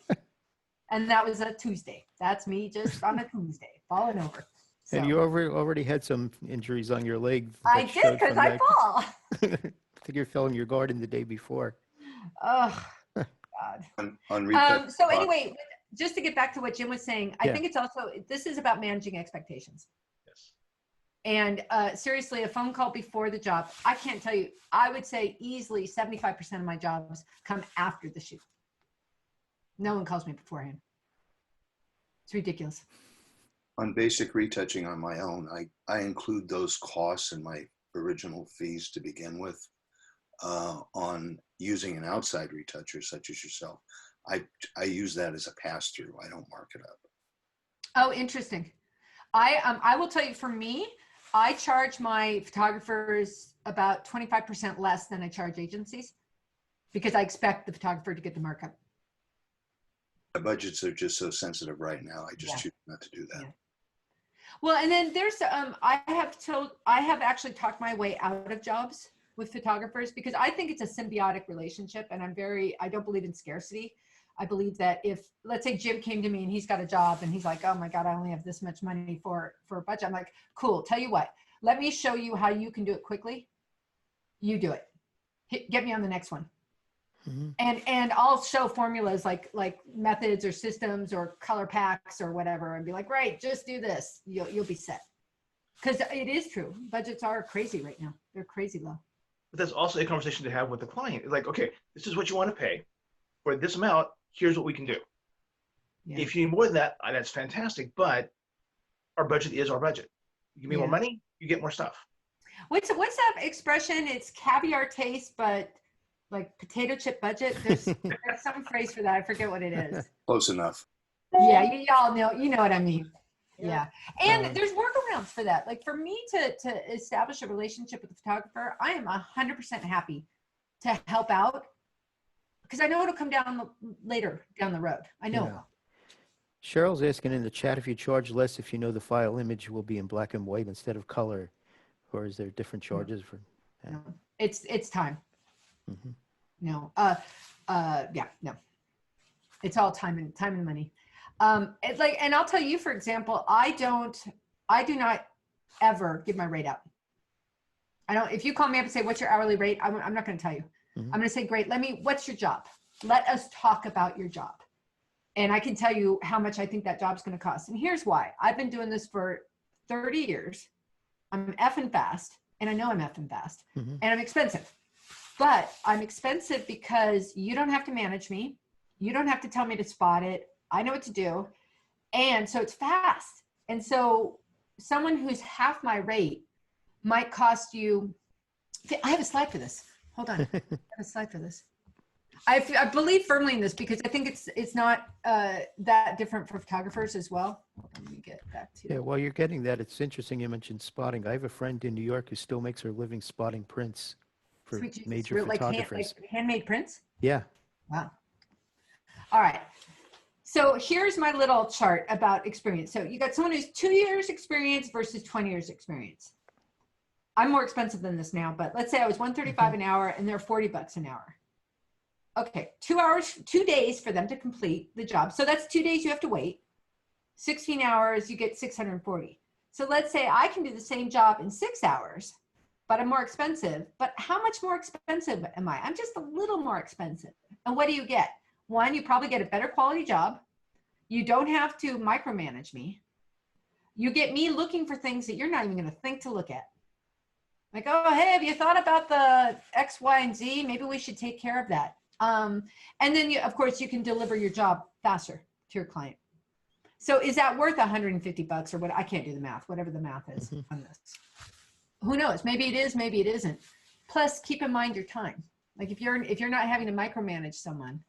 Speaker 2: And that was a Tuesday. That's me just on a Tuesday, falling over. So.
Speaker 1: And you already had some injuries on your leg.
Speaker 2: I did, because I fall.
Speaker 1: I think you fell in your garden the day before.
Speaker 2: Oh, God. So anyway, just to get back to what Jim was saying, I think it's also, this is about managing expectations.
Speaker 6: Yes.
Speaker 2: And seriously, a phone call before the job, I can't tell you, I would say easily 75% of my jobs come after the shoot. No one calls me beforehand. It's ridiculous.
Speaker 5: On basic retouching on my own, I include those costs in my original fees to begin with. On using an outside retoucher such as yourself, I use that as a pass-through. I don't mark it up.
Speaker 2: Oh, interesting. I will tell you, for me, I charge my photographers about 25% less than I charge agencies, because I expect the photographer to get the markup.
Speaker 5: My budgets are just so sensitive right now. I just choose not to do that.
Speaker 2: Yeah. Well, and then there's I have actually talked my way out of jobs with photographers, because I think it's a symbiotic relationship, and I don't believe in scarcity. I believe that if, let's say Jim came to me and he's got a job and he's like, oh my God, I only have this much money for a budget. I'm like, cool, tell you what, let me show you how you can do it quickly. You do it. Get me on the next one. Mm-hmm. And I'll show formulas like methods or systems or color packs or whatever, and be like, right, just do this. You'll be set. Because it is true. Budgets are crazy right now. They're crazy low.
Speaker 6: But that's also a conversation to have with the client. Like, okay, this is what you want to pay for this amount. Here's what we can do. Yeah. If you need more than that, that's fantastic. But our budget is our budget. You give me more money, you get more stuff.
Speaker 2: What's that expression? It's caviar taste, but like potato chip budget. There's some phrase for that. I forget what it is.
Speaker 5: Close enough.
Speaker 2: Yeah, y'all know. You know what I mean. Yeah. And there's workarounds for that. Like for me to establish a relationship with the photographer, I am 100% happy to help out, because I know it'll come later down the road. I know.
Speaker 1: Yeah. Cheryl's asking in the chat if you charge less if you know the file image will be in black and white instead of color, or is there different charges for?
Speaker 2: No, it's time. Mm-hmm. No. No. It's all time and money. And I'll tell you, for example, I do not ever give my rate out. If you call me up and say, what's your hourly rate? I'm not going to tell you. Mm-hmm. I'm going to say, great, what's your job? Let us talk about your job. And I can tell you how much I think that job's going to cost. And here's why. I've been doing this for 30 years. I'm effing fast, and I know I'm effing fast, mm-hmm. and I'm expensive. But I'm expensive because you don't have to manage me. You don't have to tell me to spot it. I know what to do. And so it's fast. And so someone who's half my rate might cost you, I have a slide for this. Hold on. I have a slide for this. I believe firmly in this because I think it's not that different for photographers as well. Let me get back to
Speaker 1: Yeah, while you're getting that, it's interesting you mentioned spotting. I have a friend in New York who still makes her living spotting prints for
Speaker 2: Sweet Jesus,
Speaker 1: major
Speaker 2: real,
Speaker 1: photographers.
Speaker 2: like handmade prints.
Speaker 1: Yeah.
Speaker 2: Wow. All right. So here's my little chart about experience. So you got someone who's 2 years experience versus 20 years experience. I'm more expensive than this now, but let's say I was $135 an hour and they're $40 an hour. Okay, 2 hours, 2 days for them to complete the job. So that's 2 days you have to wait. 16 hours, you get 640. So let's say I can do the same job in 6 hours, but I'm more expensive. But how much more expensive am I? I'm just a little more expensive. And what do you get? One, you probably get a better quality job. You don't have to micromanage me. You get me looking for things that you're not even going to think to look at. Like, oh, hey, have you thought about the X, Y, and Z? Maybe we should take care of that. And then, of course, you can deliver your job faster to your client. So is that worth $150 or what? I can't do the math, whatever the math is on this. Who knows? Maybe it is, maybe it isn't. Plus, keep in mind your time. Like if you're not having to micromanage someone,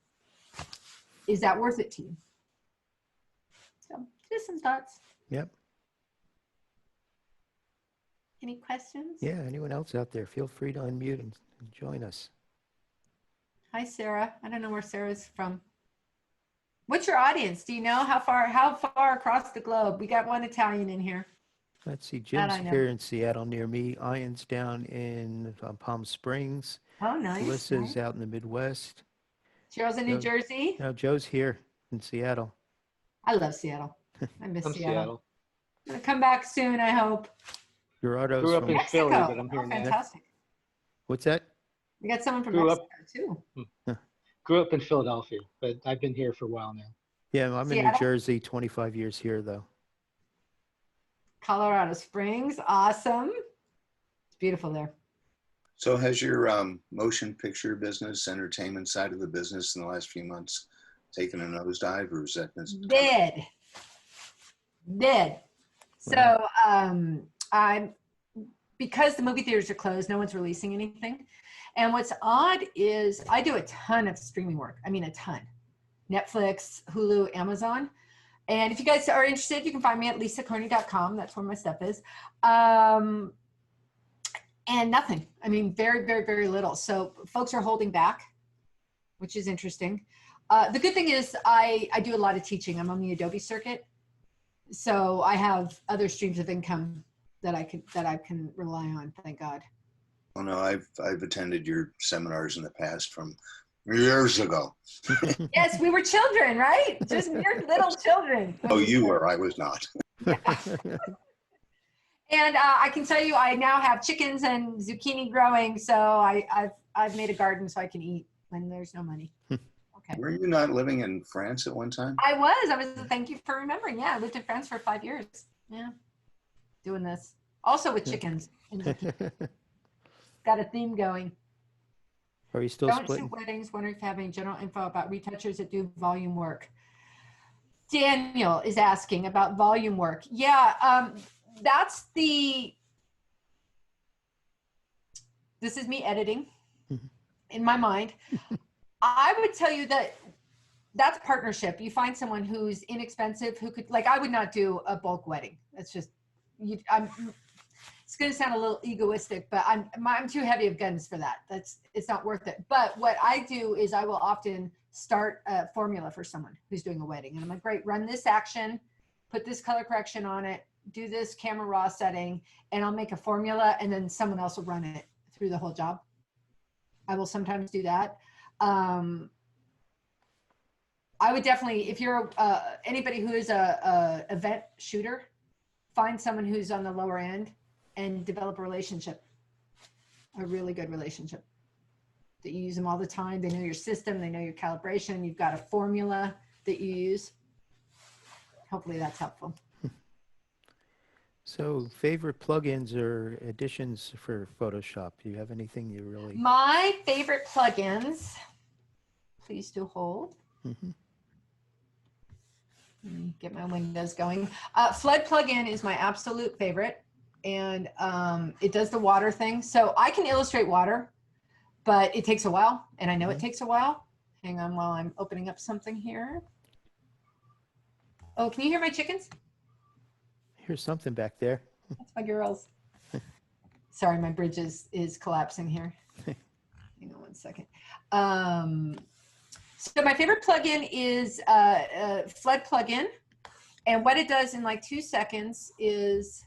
Speaker 2: is that worth it to you? So just some thoughts.
Speaker 1: Yep.
Speaker 2: Any questions?
Speaker 1: Yeah, anyone else out there, feel free to unmute and join us.
Speaker 2: Hi, Sarah. I don't know where Sarah's from. What's your audience? Do you know how far across the globe? We got one Italian in here.
Speaker 1: Let's see,
Speaker 2: That
Speaker 1: Jim's
Speaker 2: I know.
Speaker 1: here in Seattle near me. Ian's down in Palm Springs.
Speaker 2: Oh, nice.
Speaker 1: Melissa's
Speaker 2: Nice.
Speaker 1: out in the Midwest.
Speaker 2: Cheryl's in New Jersey.
Speaker 1: Now Joe's here in Seattle.
Speaker 2: I love Seattle. I miss
Speaker 7: From
Speaker 2: Seattle.
Speaker 7: Seattle.
Speaker 2: I'm gonna come back soon, I hope.
Speaker 1: Gerardo's
Speaker 7: Grew up
Speaker 1: from,
Speaker 7: in
Speaker 2: Mexico.
Speaker 7: Philly, but I'm here
Speaker 2: Oh,
Speaker 7: now.
Speaker 2: fantastic.
Speaker 1: what's that?
Speaker 2: We got someone from
Speaker 7: Grew up-
Speaker 2: Mexico too.
Speaker 7: Grew up in Philadelphia, but I've been here for a while now.
Speaker 1: Yeah, I'm in New
Speaker 2: Seattle?
Speaker 1: Jersey, 25 years here though.
Speaker 2: Colorado Springs. Awesome. It's beautiful there.
Speaker 5: So has your motion picture business, entertainment side of the business in the last few months taken a nosedive, or is that been
Speaker 2: Dead. So because the movie theaters are closed, no one's releasing anything. And what's odd is I do a ton of streaming work. I mean, a ton. Netflix, Hulu, Amazon. And if you guys are interested, you can find me at lisacarney.com. That's where my stuff is. And nothing. I mean, very, very, very little. So folks are holding back, which is interesting. The good thing is I do a lot of teaching. I'm on the Adobe circuit. So I have other streams of income that I can rely on, thank God.
Speaker 5: Oh no, I've attended your seminars in the past from years ago.
Speaker 2: Yes, we were children, right? Just mere little children.
Speaker 5: Oh, you were. I was not.
Speaker 2: And I can tell you, I now have chickens and zucchini growing, so I've made a garden so I can eat when there's no money. Okay.
Speaker 5: Were you not living in France at one time?
Speaker 2: I was. Thank you for remembering. Yeah, I lived in France for 5 years. Yeah, doing this also with chickens. And zucchini. Got a theme going.
Speaker 1: Are you still
Speaker 2: Don't
Speaker 1: splitting?
Speaker 2: shoot weddings. Wondering if you have any general info about retouchers that do volume work. Daniel is asking about volume work. Yeah, that's this is me editing in my mind. I would tell you that that's partnership. You find someone who's inexpensive, who could, like, I would not do a bulk wedding. That's just, it's going to sound a little egoistic, but I'm too heavy of guns for that. It's not worth it. But what I do is I will often start a formula for someone who's doing a wedding. And I'm like, great, run this action, put this color correction on it, do this camera raw setting, and I'll make a formula, and then someone else will run it through the whole job. I will sometimes do that. I would definitely, if you're anybody who is a event shooter, find someone who's on the lower end and develop a relationship, a really good relationship that you use them all the time. They know your system, they know your calibration. You've got a formula that you use. Hopefully that's helpful.
Speaker 1: So favorite plugins or additions for Photoshop? Do you have anything you really?
Speaker 2: My favorite plugins, please do hold.
Speaker 1: Mhm.
Speaker 2: Let me get my windows going. Flood plugin is my absolute favorite. and it does the water thing. So I can illustrate water, but it takes a while, and I know it takes a while. Hang on while I'm opening up something here. Oh, can you hear my chickens?
Speaker 1: Here's something back there.
Speaker 2: That's my girls. Sorry, my bridge is collapsing here. Hang on one second. So my favorite plugin is Flood plugin. And what it does in like 2 seconds is,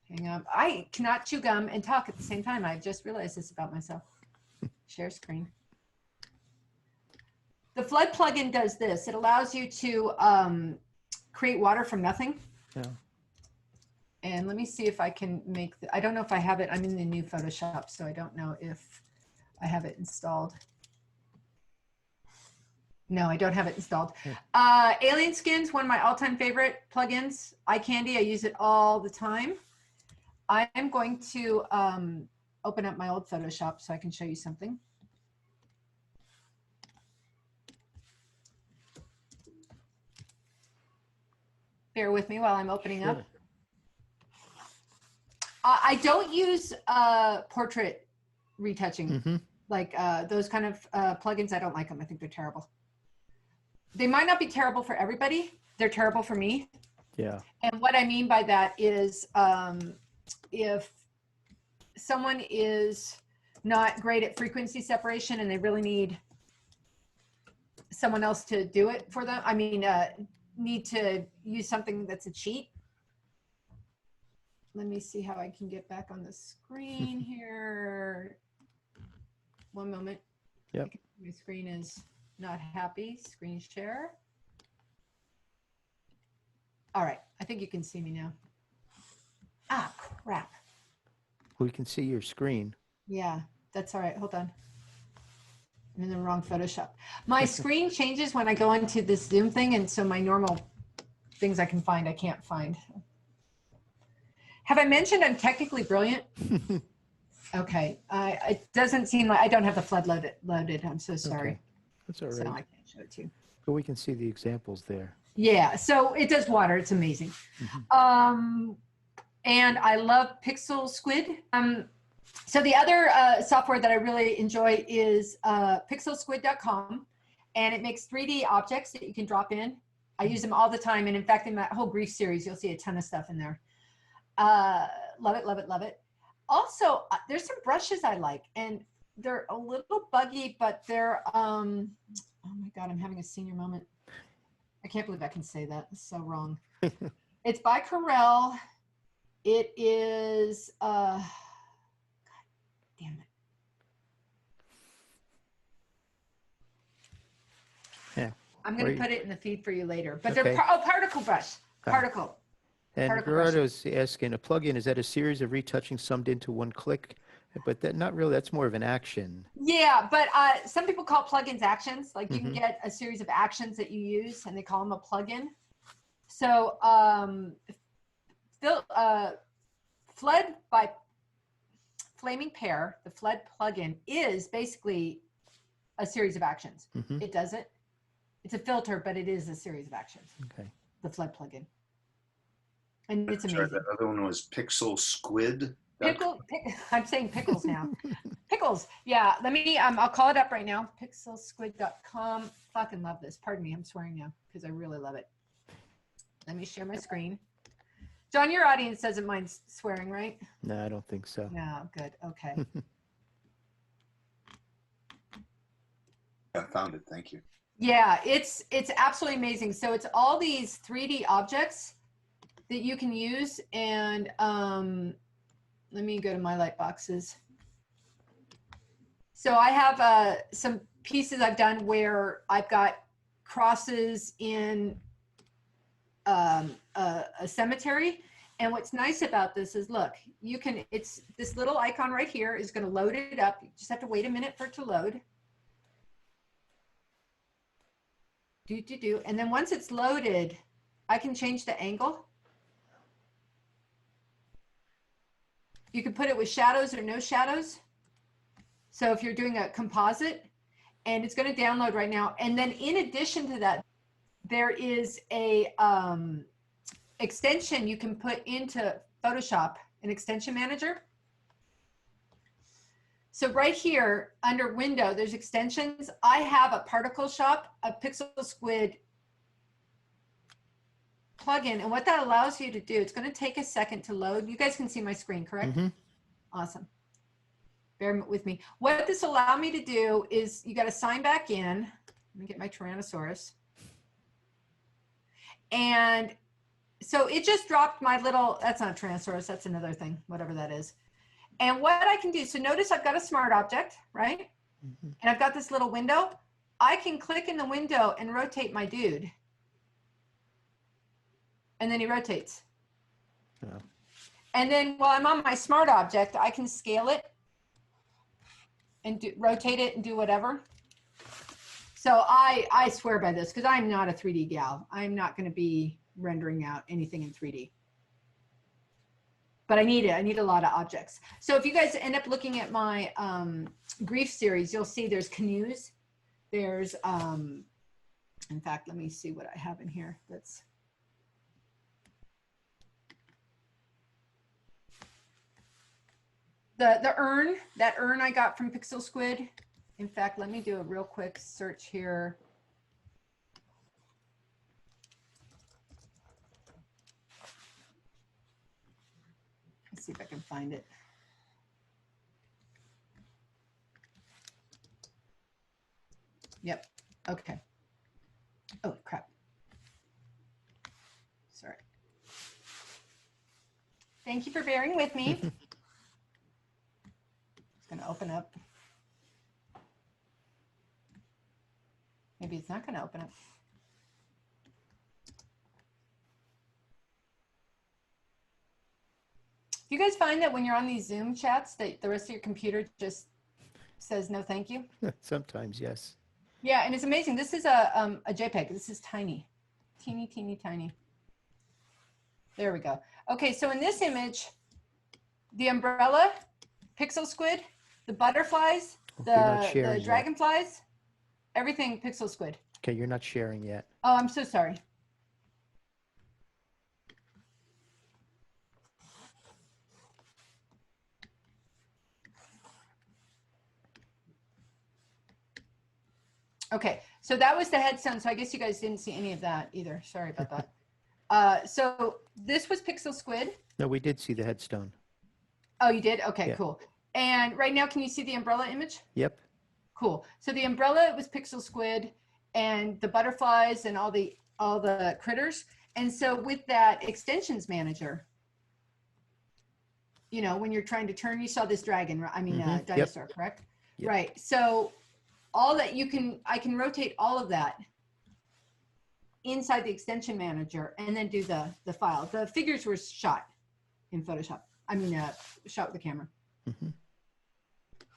Speaker 2: hang on, I cannot chew gum and talk at the same time. I've just realized this about myself. Share screen. The Flood plugin does this. It allows you to create water from nothing.
Speaker 1: Yeah.
Speaker 2: And let me see if I can make, I don't know if I have it. I'm in the new Photoshop, so I don't know if I have it installed. No, I don't have it installed. Alien Skins, one of my all-time favorite plugins. Eye Candy, I use it all the time. I am going to open up my old Photoshop so I can show you something. Bear with me while I'm opening up. I don't use portrait retouching, like those kind of plugins. I don't like them. I think they're terrible. They might not be terrible for everybody. They're terrible for me.
Speaker 1: Yeah.
Speaker 2: And what I mean by that is if someone is not great at frequency separation and they really need someone else to do it for them, I mean, need to use something that's a cheat. Let me see how I can get back on the screen here. One moment.
Speaker 1: Yep.
Speaker 2: My screen is not happy. Screen share. All right. I think you can see me now. Ah, crap.
Speaker 1: We can see your screen.
Speaker 2: Yeah, that's all right. Hold on. I'm in the wrong Photoshop. My screen changes when I go into this Zoom thing, and so my normal things I can find, I can't find. Have I mentioned I'm technically brilliant? Okay. It doesn't seem like I don't have the flood loaded. I'm so sorry.
Speaker 1: Okay. That's all
Speaker 2: So I
Speaker 1: right.
Speaker 2: can't show it to you.
Speaker 1: But we can see the examples there.
Speaker 2: Yeah, so it does water. It's amazing. And I love Pixel Squid. So the other software that I really enjoy is pixelsquid.com, and it makes 3D objects that you can drop in. I use them all the time, and in fact, in that whole grief series, you'll see a ton of stuff in there. Love it, love it, love it. Also, there's some brushes I like, and they're a little buggy, but they're, oh my God, I'm having a senior moment. I can't believe I can say that. It's so wrong. It's by Corel. It is, God damn it.
Speaker 1: Yeah.
Speaker 2: I'm going to put it in the feed for you later. But
Speaker 1: Okay.
Speaker 2: they're, particle brush, particle.
Speaker 1: And
Speaker 2: Particle brush.
Speaker 1: Gerardo's asking, a plugin, is that a series of retouching summed into one click? But that not really, that's more of an action.
Speaker 2: Yeah, but some people call plugins actions. Like you can get a series of actions that you use, and they call them a plugin. So Flood by Flaming Pear, the Flood plugin, is basically a series of actions. It does it. It's a filter, but it is a series of actions. Okay. The Flood plugin. And it's amazing.
Speaker 5: Sorry, that other one was Pixel Squid.
Speaker 2: I'm saying pickles now. Pickles. Yeah, let me, I'll call it up right now. Pixelsquid.com. Fucking love this. Pardon me, I'm swearing now because I really love it. Let me share my screen. John, your audience doesn't mind swearing, right?
Speaker 1: No, I don't think so.
Speaker 2: No, good. Okay.
Speaker 5: I found it. Thank you.
Speaker 2: Yeah, it's absolutely amazing. So it's all these 3D objects that you can use, and let me go to my light boxes. So I have some pieces I've done where I've got crosses in a cemetery. And what's nice about this is, look, you can, it's this little icon right here is going to load it up. You just have to wait a minute for it to load. And then once it's loaded, I can change the angle. You can put it with shadows or no shadows. So if you're doing a composite, and it's going to download right now. And then in addition to that, there is a extension you can put into Photoshop, an extension manager. So right here under window, there's extensions. I have a particle shop, a pixel squid plugin. And what that allows you to do, it's going to take a second to load. You guys can see my screen, correct?
Speaker 1: Mhm.
Speaker 2: Awesome. Bear with me. What this allow me to do is you got to sign back in. Let me get my Tyrannosaurus. And so it just dropped my little, that's not a Tyrannosaurus, that's another thing, whatever that is. And what I can do, so notice I've got a smart object, right?
Speaker 1: Mhm.
Speaker 2: And I've got this little window. I can click in the window and rotate my dude. And then he rotates.
Speaker 1: Oh.
Speaker 2: And then while I'm on my smart object, I can scale it and rotate it and do whatever. So I swear by this because I'm not a 3D gal. I'm not going to be rendering out anything in 3D. But I need it. I need a lot of objects. So if you guys end up looking at my grief series, you'll see there's canoes. There's, in fact, let me see what I have in here. That's the urn, that urn I got from Pixel Squid. In fact, let me do a real quick search here. Let's see if I can find it. Yep. Okay. Oh, crap. Sorry. Thank you for bearing with me. It's going to open up. Maybe it's not going to open up. Do you guys find that when you're on these Zoom chats that the rest of your computer just says no thank you?
Speaker 1: Sometimes, yes.
Speaker 2: Yeah, and it's amazing. This is a JPEG. This is tiny. Teeny, teeny, tiny. There we go. Okay, so in this image, the umbrella, Pixel Squid, the butterflies,
Speaker 1: You're not
Speaker 2: the
Speaker 1: sharing yet.
Speaker 2: dragonflies, everything Pixel Squid.
Speaker 1: Okay, you're not sharing yet.
Speaker 2: Oh, I'm so sorry. Okay, so that was the headstone. So I guess you guys didn't see any of that either. Sorry about that. So this was Pixel Squid.
Speaker 1: No, we did see the headstone.
Speaker 2: Oh, you did? Okay,
Speaker 1: Yeah.
Speaker 2: cool. And right now, can you see the umbrella image?
Speaker 1: Yep.
Speaker 2: Cool. So the umbrella was Pixel Squid and the butterflies and all the critters. And so with that extensions manager, you know, when you're trying to turn, you saw this dragon, I mean,
Speaker 1: Yep.
Speaker 2: dinosaur, correct?
Speaker 1: Yep.
Speaker 2: Right. So all that I can rotate all of that inside the extension manager and then do the file. The figures were shot in Photoshop. I mean, shot with the camera.
Speaker 1: Mhm.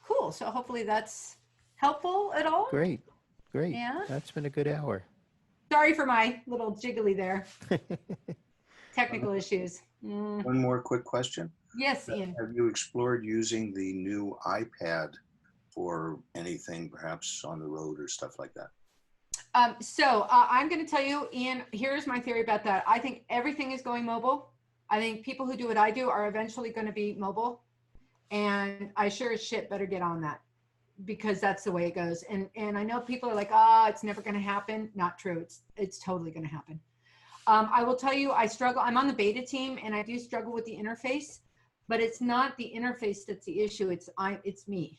Speaker 2: Cool. So hopefully that's helpful at all.
Speaker 1: Great. Great.
Speaker 2: Yeah.
Speaker 1: That's been a good hour.
Speaker 2: Sorry for my little jiggly there. Technical issues.
Speaker 5: One more quick question.
Speaker 2: Yes, Ian.
Speaker 5: Have you explored using the new iPad for anything perhaps on the road or stuff like that?
Speaker 2: So I'm going to tell you, Ian, here's my theory about that. I think everything is going mobile. I think people who do what I do are eventually going to be mobile. And I sure as shit better get on that because that's the way it goes. And I know people are like, it's never going to happen. Not true. It's totally going to happen. I will tell you, I struggle. I'm on the beta team and I do struggle with the interface, but it's not the interface that's the issue. It's me.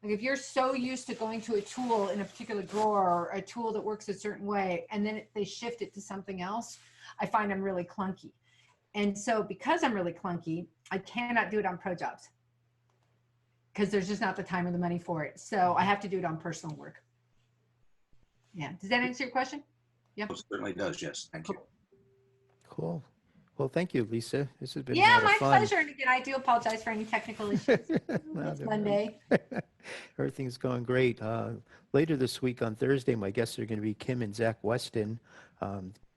Speaker 2: Like if you're so used to going to a tool in a particular drawer or a tool that works a certain way, and then they shift it to something else, I find I'm really clunky. And so because I'm really clunky, I cannot do it on pro jobs because there's just not the time or the money for it. So I have to do it on personal work. Yeah. Does that answer your question? Yep.
Speaker 5: It certainly does, yes. Thank you.
Speaker 1: Cool. Well, thank you, Lisa. This has been a
Speaker 2: Yeah,
Speaker 1: lot of
Speaker 2: my
Speaker 1: fun.
Speaker 2: pleasure. And again, I do apologize for any technical issues.
Speaker 1: No,
Speaker 2: It's
Speaker 1: they're
Speaker 2: Monday.
Speaker 1: Everything's going great. Later this week on Thursday, my guests are going to be Kim and Zach Weston,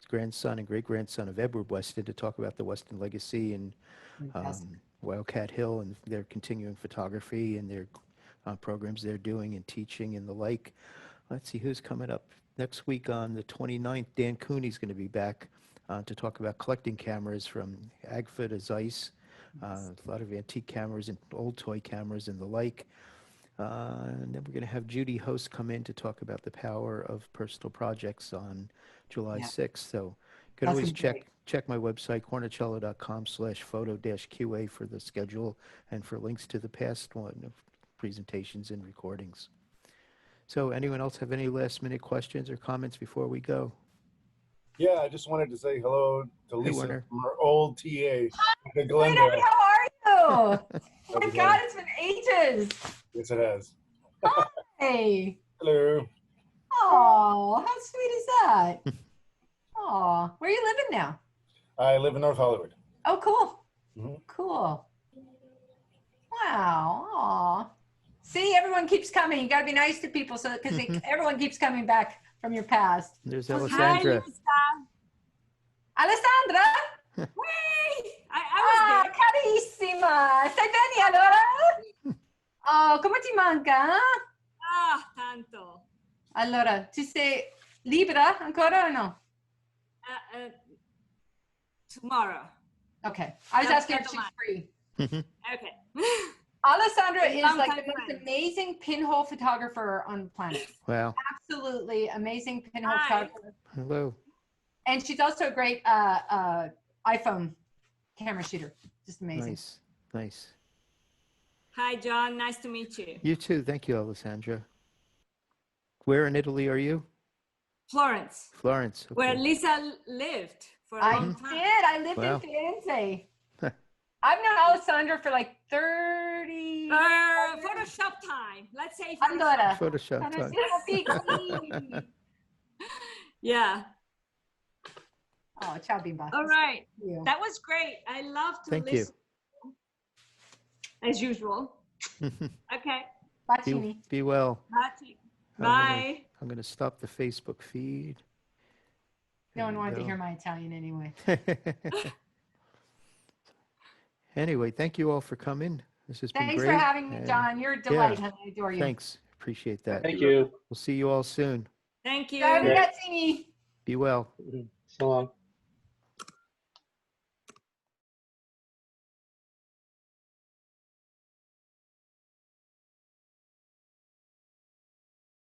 Speaker 1: grandson and great-grandson of Edward Weston, to talk about the Weston legacy and Wildcat Hill and their continuing photography and their programs they're doing and teaching and the like. Let's see who's coming up. Next week on the 29th, Dan Cooney's going to be back to talk about collecting cameras from Agfa to Zeiss, a lot of antique cameras and old toy cameras and the like. And then we're going to have Judy Host come in to talk about the power of personal projects on July
Speaker 2: Yeah.
Speaker 1: 6th. So you can
Speaker 2: That's
Speaker 1: always
Speaker 2: gonna be
Speaker 1: check my website, cornicello.com/photo-QA for the schedule and for links to the past one of presentations and recordings. So anyone else have any last minute questions or comments before we go?
Speaker 8: Yeah, I just wanted to say hello to
Speaker 1: Hey,
Speaker 8: Lisa
Speaker 1: Werner.
Speaker 8: from our old TA,
Speaker 2: Hi,
Speaker 8: Glendale.
Speaker 2: Leonard, how are you? Oh
Speaker 8: How's
Speaker 2: my
Speaker 8: it
Speaker 2: God,
Speaker 8: going?
Speaker 2: it's been ages.
Speaker 8: Yes, it has.
Speaker 2: Hey.
Speaker 8: Hello.
Speaker 2: Oh, how sweet is that? Oh, where are you living now?
Speaker 8: I live in North Hollywood.
Speaker 2: Oh, cool.
Speaker 8: Mhm.
Speaker 2: Cool. Wow. Aw. See, everyone keeps coming. You got to be nice to people so because everyone keeps coming back from your past.
Speaker 1: There's
Speaker 2: Hi,
Speaker 1: Alessandra.
Speaker 2: Alessandra? Ah, carissima. Stai bene allora? Oh, come ti manca?
Speaker 9: Ah, tanto.
Speaker 2: Allora, tu sei libera ancora o no?
Speaker 9: Tomorrow.
Speaker 2: Okay. I was
Speaker 9: Don't
Speaker 2: asking if
Speaker 9: get the
Speaker 2: she's
Speaker 9: mic.
Speaker 2: free.
Speaker 9: Okay.
Speaker 2: Alessandra
Speaker 9: A
Speaker 2: is
Speaker 9: long
Speaker 2: like
Speaker 9: time
Speaker 2: the most
Speaker 9: friend.
Speaker 2: amazing pinhole photographer on the planet.
Speaker 1: Wow.
Speaker 2: Absolutely amazing pinhole
Speaker 9: Hi.
Speaker 2: photographer.
Speaker 1: Hello.
Speaker 2: And she's also a great iPhone camera shooter. Just amazing.
Speaker 1: Nice. Nice.
Speaker 9: Hi, John. Nice to meet you.
Speaker 1: You too. Thank you, Alessandra. Where in Italy are you?
Speaker 9: Florence,
Speaker 1: Florence.
Speaker 9: where
Speaker 1: Okay.
Speaker 9: Lisa lived for a
Speaker 2: I
Speaker 9: long
Speaker 2: did.
Speaker 9: time.
Speaker 2: I lived
Speaker 1: Wow.
Speaker 2: in Firenze. I've known Alessandra for like 30.
Speaker 9: Photoshop time. Let's say
Speaker 2: Allora.
Speaker 1: Photoshop
Speaker 2: Sono
Speaker 1: time.
Speaker 2: siamo piccoli.
Speaker 9: Yeah.
Speaker 2: Oh, ciao, bimba.
Speaker 9: All right.
Speaker 2: Thank you.
Speaker 9: That was great. I love to
Speaker 1: Thank you.
Speaker 9: listen. As usual. Okay.
Speaker 2: Bacini.
Speaker 1: Be well.
Speaker 9: Bye.
Speaker 1: I'm going to stop the Facebook feed.
Speaker 2: No one
Speaker 1: There we
Speaker 2: wanted to
Speaker 1: go.
Speaker 2: hear my Italian anyway.
Speaker 1: Anyway, thank you all for coming. This has been
Speaker 2: Thanks
Speaker 1: great.
Speaker 2: for having me,
Speaker 1: and
Speaker 2: John. You're a delight, honey. I adore you.
Speaker 1: Thanks. Appreciate that.
Speaker 3: Thank you.
Speaker 1: We'll see you all soon.
Speaker 9: Thank you.
Speaker 2: Ciao, ragazzini.
Speaker 1: Be well.
Speaker 3: So long.